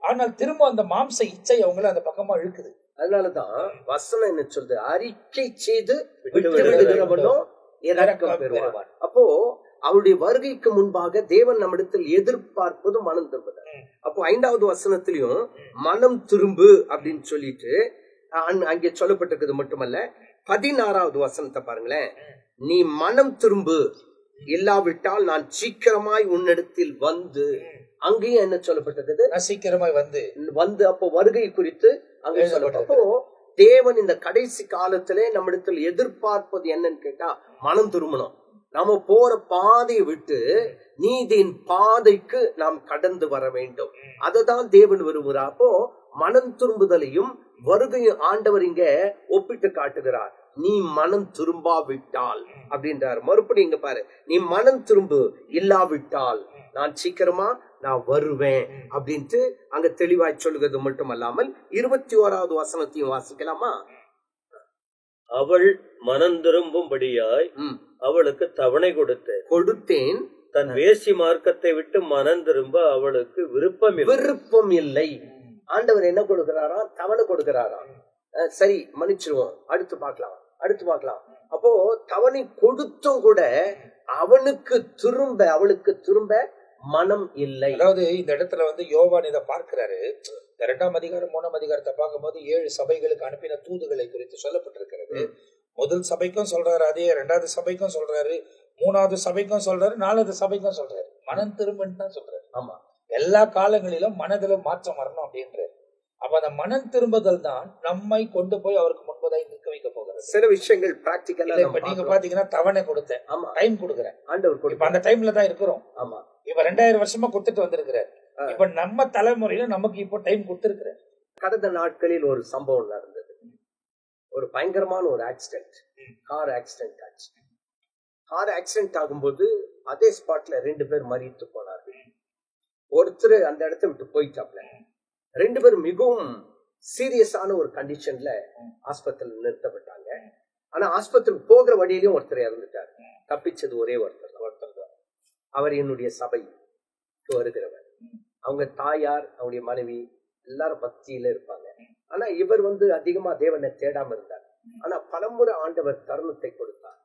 ஆனால் திரும்ப அந்த மாம்ச இச்சை அவங்களை அந்த பக்கமா இழுக்குது. அதனாலதான் வசனம் என்ன சொல்றது, அறிக்கை செய்து விடுகிறவனும் இரக்கம் பெறுவான். அப்போ அவருடைய வருகைக்கு முன்பாக தேவன் நம்மிடத்தில் எதிர்பார்ப்பது மனம் திரும்புதல். அப்போ 5வது வசனத்திலையும் மனம் திரும்பு அப்படின்னு சொல்லிட்டு அங்கே சொல்லப்பட்டிருக்கிறது மட்டுமல்ல, 16வது வசனத்தை பாருங்களேன். நீ மனம் திரும்பு, இல்லாவிட்டால் நான் சீக்கிரமாய் உன்னிடத்தில் வந்து, அங்கேயும் என்ன சொல்லப்பட்டிருக்குது, சீக்கிரமாய் வந்து அப்போ வருகை குறித்து அங்கே சொல்லப்பட்ட. அப்போ தேவன் இந்த கடைசி காலத்திலே நம்மிடத்தில் எதிர்பார்ப்பது என்னன்னு கேட்டா மனம் திரும்பணும். நாம போற பாதையை விட்டு நீதியின் பாதைக்கு நாம் கடந்து வர வேண்டும். அததான் தேவன் விரும்புகிறார். அப்போ மனம் திரும்புதலையும் வருகையும் ஆண்டவர் இங்க ஒப்பிட்டு காட்டுகிறார். நீ மனம் திரும்பாவிட்டால் அப்படின்றார். மறுபடியும் இங்க பாரு, நீ மனம் திரும்பு, இல்லாவிட்டால் நான் சீக்கிரமா நான் வருவேன் அப்படின்ட்டு அங்க தெளிவாய் சொல்லுகிறது மட்டுமல்லாமல் 21வது வசனத்தையும் வாசிக்கலாமா? அவள் மனம் திரும்பும்படியாய் அவளுக்கு தவணை கொடுத்தேன். தன் வேசி மார்க்கத்தை விட்டு மனம் திரும்ப அவளுக்கு விருப்பம் இல்லை. ஆண்டவர் என்ன கொடுக்கிறாரா? தவணை கொடுக்கிறாரா? சரி, மன்னிச்சிருவோம், அடுத்து பார்க்கலாம். அப்போ தவணை கொடுத்தும் கூட அவளுக்கு திரும்ப மனம் இல்லை. அதாவது இந்த இடத்துல யோவான் இதை பார்க்கிறாரு. 2ஆம் அதிகாரம் 3ஆம் அதிகாரத்தை பார்க்கும்போது 7 சபைகளுக்கு அனுப்பின தூதுகளை குறித்து சொல்லப்பட்டிருக்கிறது. முதல் சபைக்கும் சொல்றாரு, அதே 2வது சபைக்கும் சொல்றாரு, 3வது சபைக்கும் சொல்றாரு, 4வது சபைக்கும் சொல்றாரு. மனம் திரும்பன்னு தான் சொல்றாரு. ஆமா, எல்லா காலங்களிலும் மனதிலும் மாற்றம் வரணும் அப்படின்றாரு. அப்ப அந்த மனம் திரும்புதல் தான் நம்மை கொண்டு போய் அவருக்கு முன்பதாய் நிற்க வைக்க போகிறது. சில விஷயங்கள் பிராக்டிகலா இப்ப நீங்க பாத்தீங்கன்னா தவணை கொடுத்தேன், டைம் கொடுக்குறேன், ஆண்டவர் இப்ப அந்த டைம்ல தான் இருக்கிறோம். ஆமா, இப்ப 2000 வருஷமா கொடுத்துட்டு வந்திருக்கிறார். இப்ப நம்ம தலைமுறையில நமக்கு இப்போ டைம் கொடுத்திருக்கிறார். கடந்த நாட்களில் ஒரு சம்பவம் நடந்தது. ஒரு பயங்கரமான ஒரு ஆக்சிடென்ட், கார் ஆக்சிடென்ட் ஆகும்போது அதே ஸ்பாட்ல 2 பேர் மரித்து போனார்கள். ஒருத்தர் அந்த இடத்தை விட்டு போயிட்டாப்ல. 2 பேரும் மிகவும் சீரியஸான ஒரு கண்டிஷன்ல ஆஸ்பத்திரியில் நிறுத்தப்பட்டாங்க. ஆனா ஆஸ்பத்திரிக்கு போகிற வழியிலும் ஒருத்தர் இறந்துட்டார். தப்பிச்சது ஒரே ஒருத்தர் தான். அவர் என்னுடைய சபைக்கு வருகிறவர். அவங்க தாயார், அவருடைய மனைவி எல்லாரும் பக்தியில இருப்பாங்க. ஆனா இவர் அதிகமா தேவனை தேடாம இருந்தார். ஆனா பலமுறை ஆண்டவர் தருணத்தை கொடுத்தார்.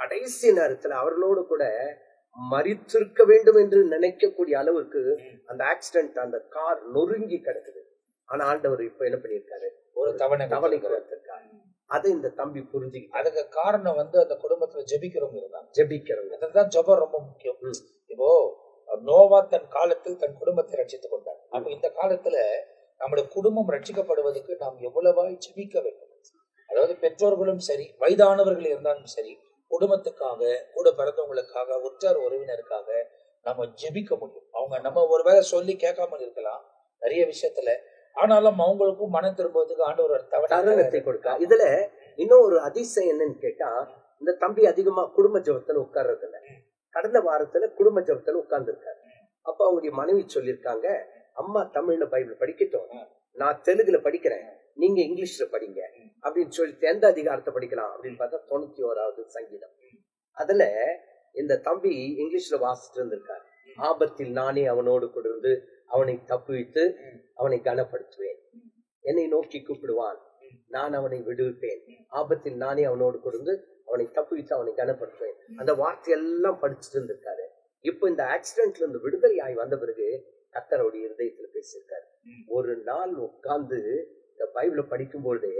கடைசி நேரத்துல அவர்களோடு கூட மரித்திருக்க வேண்டும் என்று நினைக்கக்கூடிய அளவுக்கு அந்த ஆக்சிடென்ட், அந்த கார் நொறுங்கி கிடக்குது. ஆனா ஆண்டவர் இப்ப என்ன பண்ணிருக்காரு, ஒரு தவணை கொடுத்திருக்காரு. அதை இந்த தம்பி புரிஞ்சுக்கிட்டு, அதுக்கு காரணம் அந்த குடும்பத்துல ஜெபிக்கிறவங்க. அதுதான் ஜெபம் ரொம்ப முக்கியம். இப்போ நோவா தன் காலத்தில் தன் குடும்பத்தை ரட்சித்துக் கொண்டார். அப்ப இந்த காலத்துல நம்முடைய குடும்பம் ரட்சிக்கப்படுவதற்கு நாம் எவ்வளவாய் ஜெபிக்க வேண்டும். அதாவது பெற்றோர்களும் சரி, வயதானவர்கள் இருந்தாலும் சரி, குடும்பத்துக்காக, கூட பிறந்தவங்களுக்காக, உற்றார் உறவினருக்காக நம்ம ஜெபிக்க முடியும். அவங்க நம்ம ஒருவேளை சொல்லி கேட்காம இருக்கலாம் நிறைய விஷயத்துல, ஆனாலும் அவங்களுக்கும் மனம் திரும்புவதற்கு ஆண்டவர் தருணத்தை கொடுக்க. இதுல இன்னும் ஒரு அதிசயம் என்னன்னு கேட்டா, இந்த தம்பி அதிகமா குடும்ப ஜெபத்துல உட்கார்றது இல்ல. கடந்த வாரத்துல குடும்ப ஜெபத்துல உட்கார்ந்து இருக்காரு. அப்ப அவங்களுடைய மனைவி சொல்லியிருக்காங்க, அம்மா தமிழ்ல பைபிள் படிக்கட்டும், நான் தெலுங்குல படிக்கிறேன், நீங்க இங்கிலீஷ்ல படிங்க அப்படின்னு சொல்லிட்டு எந்த அதிகாரத்தை படிக்கலாம் அப்படின்னு பார்த்தா 91வது சங்கீதம். அதுல இந்த தம்பி இங்கிலீஷ்ல வாசிட்டு இருந்திருக்காரு. ஆபத்தில் நானே அவனோடு கொடுத்து அவனை தப்புவித்து அவனை கனப்படுத்துவேன், என்னை நோக்கி கூப்பிடுவான், நான் அவனை விடுவிப்பேன், ஆபத்தில் நானே அவனோடு கொடுத்து அவனை தப்புவித்து அவனை கனப்படுத்துவேன். அந்த வார்த்தையெல்லாம் படிச்சுட்டு இருந்திருக்காரு. இப்ப இந்த ஆக்சிடென்ட்ல இருந்து விடுதலை ஆகி வந்த பிறகு கர்த்தருடைய இருதயத்துல பேசியிருக்காரு. ஒரு நாள் உட்கார்ந்து இந்த பைபிளை படிக்கும்போது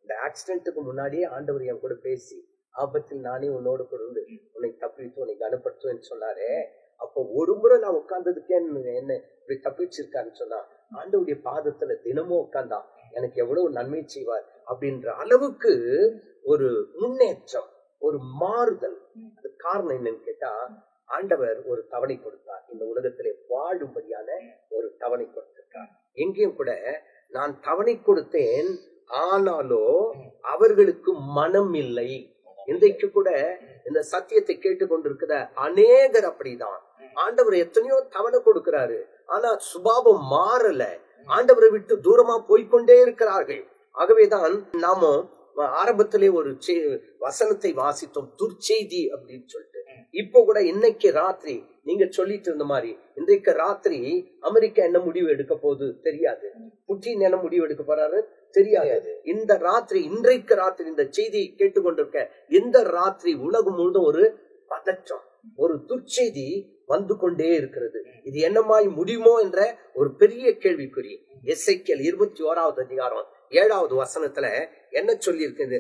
இந்த ஆக்சிடென்ட்டுக்கு முன்னாடியே ஆண்டவர் என் கூட பேசி, ஆபத்தில் நானே உன்னோடு கொடுத்து உன்னை தப்பித்து உன்னை கனப்படுத்துவேன்னு சொன்னாரே. அப்போ ஒரு முறை நான் உட்கார்ந்ததுக்கே என்ன இப்படி தப்பிச்சிருக்காருன்னு சொன்னா, ஆண்டவருடைய பாதத்துல தினமும் உட்கார்ந்தா எனக்கு எவ்வளவு நன்மை செய்வார் அப்படின்ற அளவுக்கு ஒரு முன்னேற்றம், ஒரு மாறுதல். அது காரணம் என்னன்னு கேட்டா, ஆண்டவர் ஒரு தவணை கொடுத்தார். இந்த உலகத்திலே வாழும்படியான ஒரு தவணை கொடுத்திருக்கார். எங்கேயும் கூட நான் தவணை கொடுத்தேன், ஆனாலோ அவர்களுக்கு மனம் இல்லை. இன்றைக்கு கூட இந்த சத்தியத்தை கேட்டுக்கொண்டிருக்கிற அநேகர் அப்படிதான். ஆண்டவர் எத்தனையோ தவணை கொடுக்கிறாரு, ஆனா சுபாவம் மாறல. ஆண்டவரை விட்டு தூரமா போய்கொண்டே இருக்கிறார்கள். ஆகவேதான் நாம ஆரம்பத்திலே ஒரு வசனத்தை வாசித்தோம், துர்ச்செய்தி அப்படின்னு சொல்லிட்டு. இப்போ கூட இன்னைக்கு ராத்திரி நீங்க சொல்லிட்டு இருந்த மாதிரி இன்றைக்கு ராத்திரி அமெரிக்கா என்ன முடிவு எடுக்க போகுது தெரியாது, புட்டின் என்ன முடிவு எடுக்க போறாரு தெரியாது. இந்த ராத்திரி, இன்றைக்கு ராத்திரி இந்த செய்தியை கேட்டுக்கொண்டிருக்க இந்த ராத்திரி உலகம் முழுதும் ஒரு பதற்றம், ஒரு துர்ச்செய்தி வந்து கொண்டே இருக்கிறது. இது என்னமாய் முடியுமோ என்ற ஒரு பெரிய கேள்விக்குறி. எசேக்கியேல் 21வது அதிகாரம் 7வது வசனத்துல என்ன சொல்லி இருக்குது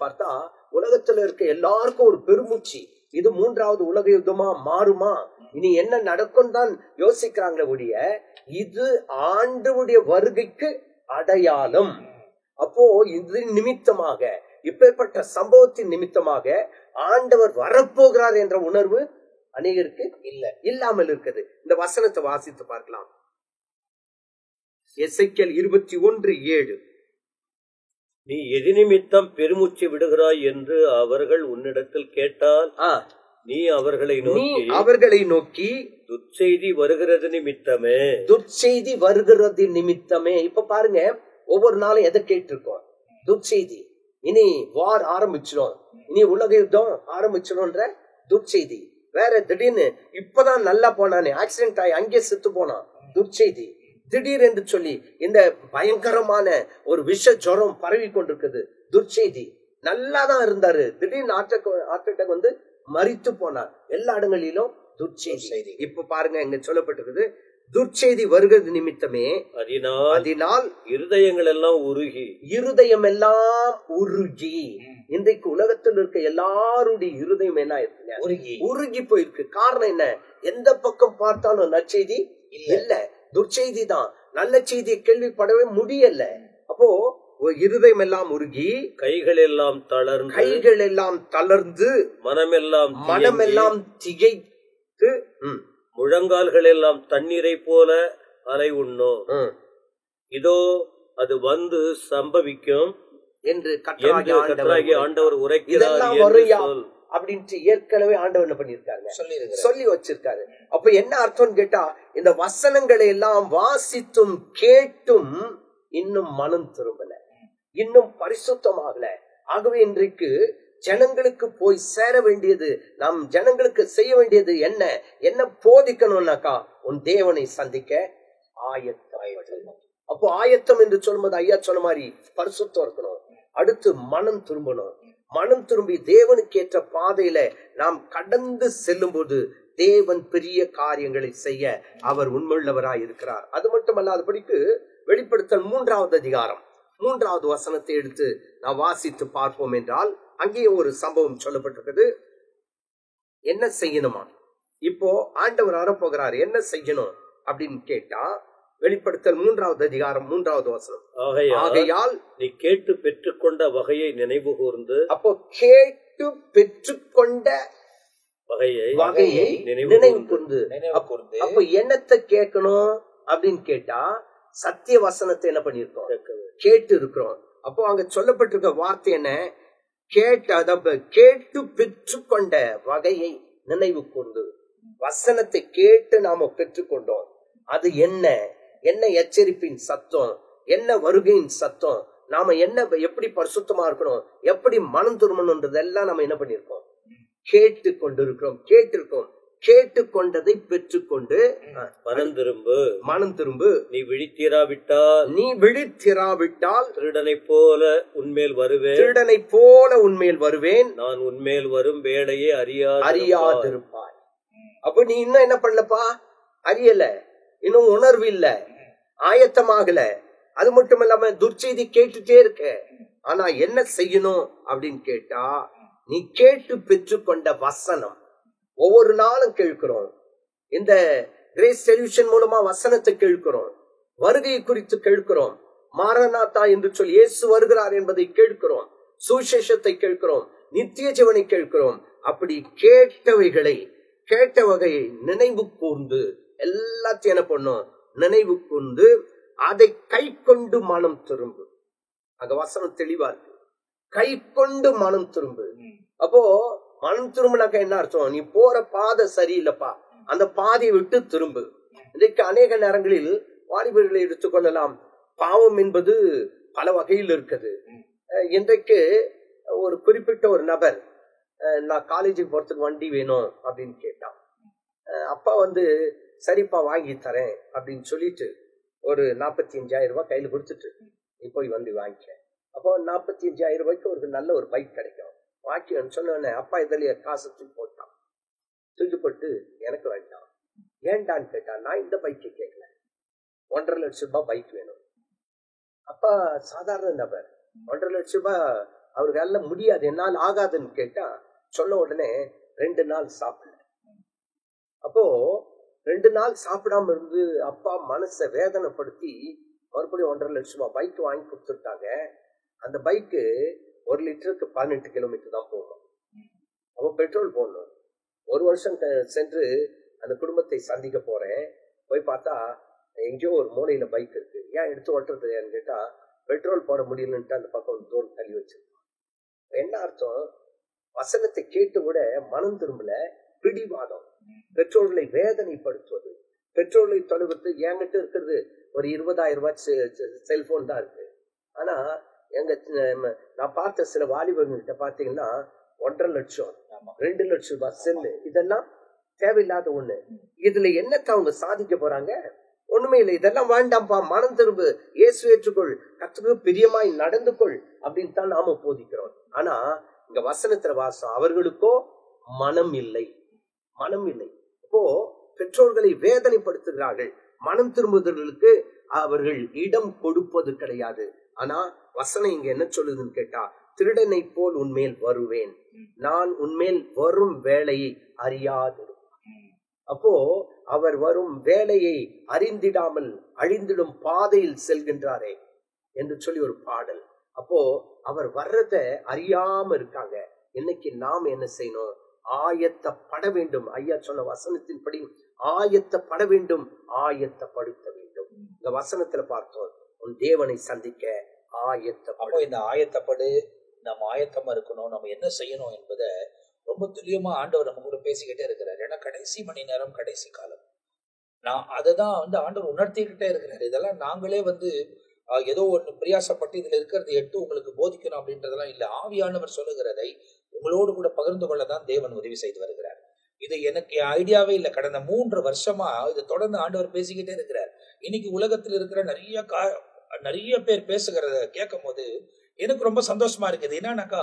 பார்த்தா, உலகத்துல இருக்க எல்லாருக்கும் ஒரு பெருமூச்சு, இது 3வது உலக யுத்தமா மாறுமா, இனி என்ன நடக்கும் தான் யோசிக்கிறாங்களே ஒழிய இது ஆண்டவருடைய வருகைக்கு அடையாளம். அப்போ இது நிமித்தமாக, இப்பேற்பட்ட சம்பவத்தின் நிமித்தமாக ஆண்டவர் வரப்போகிறார் என்ற உணர்வு அநேகருக்கு இல்லாமல் இருக்குது. இந்த வசனத்தை வாசித்து பார்க்கலாம். எசேக்கியேல் 21:7. நீ எது நிமித்தம் பெருமூச்சு விடுகிறாய் என்று அவர்கள் உன்னிடத்தில் கேட்டால் நீ அவர்களை நோக்கி துர்ச்செய்தி வருகிறது நிமித்தமே, துர்ச்செய்தி வருகிறது நிமித்தமே. இப்ப பாருங்க, ஒவ்வொரு நாளும் எதை கேட்டிருக்கோம்? துர்ச்செய்தி, இனி வார் ஆரம்பிச்சிடும், இனி உலக யுத்தம் ஆரம்பிச்சிடும்ன்ற துர்ச்செய்தி. வேற திடீர்னு இப்பதான் நல்லா போனானே, ஆக்சிடென்ட் ஆகி அங்கே செத்து போனான், துர்ச்செய்தி. திடீர் என்று சொல்லி இந்த பயங்கரமான ஒரு விஷ ஜுரம் பரவி கொண்டிருக்குது, துர்ச்செய்தி. நல்லாதான் இருந்தாரு, திடீர்னு ஹார்ட் அட்டாக் வந்து மரித்து போனார். எல்லா இடங்களிலும் துர்ச்செய்தி. இப்ப பாருங்க, இங்க சொல்லப்பட்டிருக்குது, துர்ச்செய்தி வருகிறது நிமித்தமே, அதனால் இருதயம் எல்லாம் உருகி. இன்றைக்கு உலகத்தில் இருக்க எல்லாருடைய இருதயம் என்ன இருக்கு? உருகி போயிருக்கு. காரணம் என்ன? எந்த பக்கம் பார்த்தாலும் நற்செய்தி இல்ல, துர்ச்செய்தி தான். நல்ல செய்தியை கேள்விப்படவே முடியல. அப்போ இருதயம் எல்லாம் உருகி, கைகள் எல்லாம் தளர்ந்து, மனமெல்லாம் திகைத்து, முழங்கால்கள் எல்லாம் தண்ணீரை போல அலை உண்ணும். இதோ அது வந்து சம்பவிக்கும் என்று கர்த்தராகிய ஆண்டவர் உரைக்கிறார் அப்படின்ட்டு ஏற்கனவே ஆண்டவர் என்ன பண்ணிருக்காரு, சொல்லி வச்சிருக்காரு. அப்ப என்ன அர்த்தம் கேட்டா, இந்த வசனங்களை எல்லாம் வாசித்தும் கேட்டும் இன்னும் மனம் திரும்பல, இன்னும் பரிசுத்தமாகல. ஆகவே இன்றைக்கு ஜனங்களுக்கு போய் சேர வேண்டியது, நாம் ஜனங்களுக்கு செய்ய வேண்டியது என்ன போதிக்கணும்னாக்கா, உன் தேவனை சந்திக்க ஆயத்தம். அப்போ ஆயத்தம் என்று சொல்லும்போது ஐயா சொன்ன மாதிரி பரிசுத்தம் இருக்கணும். அடுத்து மனம் திரும்பணும். மனம் திரும்பி தேவனுக்கு ஏற்ற பாதையில நாம் கடந்து செல்லும் போது தேவன் பெரிய காரியங்களை செய்ய அவர் உண்மையுள்ளவராய் இருக்கிறார். அது மட்டுமல்லாதபடிக்கு வெளிப்படுத்தல் 3வது அதிகாரம் 3வது வசனத்தை எடுத்து நாம் வாசித்து பார்ப்போம் என்றால், அங்கேயும் ஒரு சம்பவம் சொல்லப்பட்டிருக்குது. என்ன செய்யணுமா? இப்போ ஆண்டவர் வரப்போகிறார், என்ன செய்யணும் அப்படின்னு கேட்டா, வெளிப்படுத்தல் 3வது அதிகாரம் 3வது வசனம். ஆகையால் நீ கேட்டு பெற்றுக்கொண்ட வகையை நினைவு கூர்ந்து. அப்போ கேட்டு பெற்றுக்கொண்ட வகையை நினைவு கூர்ந்து. அப்போ என்னத்தை கேட்கணும் அப்படின்னு கேட்டா, சத்திய வசனத்தை என்ன பண்ணிருக்கோம்? கேட்டு இருக்கிறோம். அப்போ அங்க சொல்லப்பட்டிருக்க வார்த்தை என்ன? கேட்டு பெற்றுக்கொண்ட வகையை நினைவு கூர்ந்து. வசனத்தை கேட்டு நாம பெற்றுக்கொண்டோம். அது என்ன எச்சரிப்பின் சத்தம், என்ன வருகையின் சத்தம், நாம எப்படி பரிசுத்தமா இருக்கணும், எப்படி மனம் திரும்பணும்ன்றதெல்லாம் நம்ம என்ன பண்ணிருக்கோம்? கேட்டு கொண்டிருக்கிறோம், கேட்டிருக்கோம். கேட்டுக்கொண்டதை பெற்றுக்கொண்டு மனம் திரும்பு. நீ விழித்திராவிட்டால் திருடனை போல உன்மேல் வருவேன், நான் உன்மேல் வரும் வேளையே அறியாதிருப்பாய். அப்ப நீ இன்னும் என்ன பண்ணலப்பா? அறியல, இன்னும் உணர்வு இல்ல, ஆயத்தமாகல. அது மட்டும் இல்லாம துர்ச்செய்தி கேட்டுட்டே இருக்க. ஆனா என்ன செய்யணும் அப்படின்னு கேட்டா, நீ கேட்டு பெற்றுக்கொண்ட வசனம் ஒவ்வொரு நாளும் கேட்கிறோம். இந்த கிரேஸ் டெலிவிஷன் மூலமா வசனத்தை கேட்கிறோம், வருகையை குறித்து கேட்கிறோம், மாரநாதா என்று சொல்லி இயேசு வருகிறார் என்பதை கேட்கிறோம், சுவிசேஷத்தை கேட்கிறோம், நித்திய ஜீவனை கேட்கிறோம். அப்படி கேட்ட வகையை நினைவு கூர்ந்து, எல்லாத்தையும் என்ன பண்ணும்? நினைவு கூர்ந்து அதை கை கொண்டு மனம் திரும்பு. அங்க வசனம் தெளிவா இருக்கு, கை கொண்டு மனம் திரும்பு. அப்போ மனம் திரும்பினாக்க என்ன அர்த்தம்? நீ போற பாதை சரியில்லைப்பா, அந்த பாதையை விட்டு திரும்பு. இன்றைக்கு அநேக நேரங்களில் வாலிபர்களை எடுத்துக்கொள்ளலாம். பாவம் என்பது பல வகையில் இருக்குது. இன்றைக்கு ஒரு குறிப்பிட்ட ஒரு நபர் நான் காலேஜுக்கு போறதுக்கு வண்டி வேணும் அப்படின்னு கேட்டான். அப்பா சரிப்பா வாங்கி தரேன் அப்படின்னு சொல்லிட்டு ஒரு 45,000 ரூபாய் கையில கொடுத்துட்டு நீ போய் வண்டி வாங்கிக்க. அப்போ 45,000 ரூபாய்க்கு ஒரு நல்ல ஒரு பைக் கிடைக்கும். வாங்கிக்கன்னு சொன்ன அப்பா இதுல காசு தூக்கி போட்டான். தூக்கி போட்டு எனக்கு வேண்டாம். ஏண்டான்னு கேட்டா, நான் இந்த பைக்கை கேட்கல, 1.5 லட்சம் ரூபாய் பைக் வேணும். அப்பா சாதாரண நபர், 1.5 லட்சம் ரூபாய் அவர்களால முடியாது, என்னால் ஆகாதுன்னு கேட்டா, சொல்ல உடனே 2 நாள் சாப்பிடல. அப்போ 2 நாள் சாப்பிடாம இருந்து அப்பா மனசை வேதனைப்படுத்தி மறுபடியும் 1.5 லட்சம் ரூபாய் பைக் வாங்கி கொடுத்துட்டாங்க. அந்த பைக்கு 1 லிட்டருக்கு 18 கிலோமீட்டர் தான் போகணும். அப்போ பெட்ரோல் போடணும். 1 வருஷம் சென்று அந்த குடும்பத்தை சந்திக்க போறேன். போய் பார்த்தா எங்கேயோ ஒரு மூலையில பைக் இருக்கு. ஏன் எடுத்து ஓட்டுறது கேட்டா, பெட்ரோல் போட முடியலன்ட்டு அந்த பக்கம் தோல் தள்ளி வச்சிருக்கோம். என்ன அர்த்தம்? வசனத்தை கேட்டு கூட மனம் திரும்பல, பிடிவாதம், பெற்றோர்களை வேதனைப்படுத்துவது, பெற்றோர்களை தொலைவுத்து. என்கிட்ட இருக்கிறது ஒரு 20,000 ரூபாய் செல்போன் தான் இருக்கு. ஆனா நான் பார்த்த சில வாலிபர்கிட்ட பாத்தீங்கன்னா 1.5 லட்சம் 2 லட்சம் ரூபாய் செல்லு, இதெல்லாம் தேவையில்லாத ஒண்ணு. இதுல என்னத்தை அவங்க சாதிக்க போறாங்க? ஒண்ணுமே இல்லை. இதெல்லாம் வேண்டாம்பா, மனம் திரும்பு, இயேசு ஏற்றுக்கொள், கர்த்தருக்கு பிரியமாய் நடந்து கொள் அப்படின்னு தான் நாம போதிக்கிறோம். ஆனா இங்க வசனத்துல வாசம், அவர்களுக்கோ மனம் இல்லை, மனம் இல்லை. இப்போ பெற்றோர்களை வேதனைப்படுத்துகிறார்கள். மனம் திரும்புதலுக்கு அவர்கள் இடம் கொடுப்பது கிடையாது. ஆனா வசனம் இங்க என்ன சொல்லுதுன்னு கேட்டா, திருடனை போல் உன்மேல் வருவேன், நான் உன்மேல் வரும் வேலையை அறியாது. அப்போ அவர் வரும் வேலையை அறிந்திடாமல் அழிந்திடும் பாதையில் செல்கின்றாரே என்று சொல்லி ஒரு பாடல். அப்போ அவர் வர்றத அறியாம இருக்காங்க. இன்னைக்கு நாம் என்ன செய்யணும்? ஆயத்தப்பட வேண்டும். ஐயா சொன்ன வசனத்தின்படி ஆயத்தப்பட வேண்டும், ஆயத்தப்படுத்த வேண்டும். இந்த வசனத்துல பார்த்தோம், உன் தேவனை சந்திக்க ஆயத்தப்படும். இந்த ஆயத்தப்படு, நம்ம ஆயத்தமா இருக்கணும், நம்ம என்ன செய்யணும் என்பதை ரொம்ப துல்லியமா ஆண்டவர் நம்ம கூட பேசிக்கிட்டே இருக்கிறார். ஏன்னா கடைசி மணி நேரம், கடைசி காலம். நான் அதுதான் ஆண்டவர் உணர்த்திக்கிட்டே இருக்கிறார். இதெல்லாம் நாங்களே ஏதோ ஒண்ணு பிரியாசப்பட்டு இதுல இருக்கிறது எட்டு உங்களுக்கு போதிக்கணும் அப்படின்றதெல்லாம் இல்ல. ஆவியானவர் சொல்லுகிறதை உங்களோடு கூட பகிர்ந்து கொள்ளதான் தேவன் உதவி செய்து வருகிறார். இது எனக்கு ஐடியாவே இல்லை. கடந்த 3 வருஷமா இது தொடர்ந்து ஆண்டவர் பேசிக்கிட்டே இருக்கிறார். இன்னைக்கு உலகத்தில் இருக்கிற நிறைய பேர் பேசுகிறத கேட்கும் போது எனக்கு ரொம்ப சந்தோஷமா இருக்குது. என்னன்னாக்கா,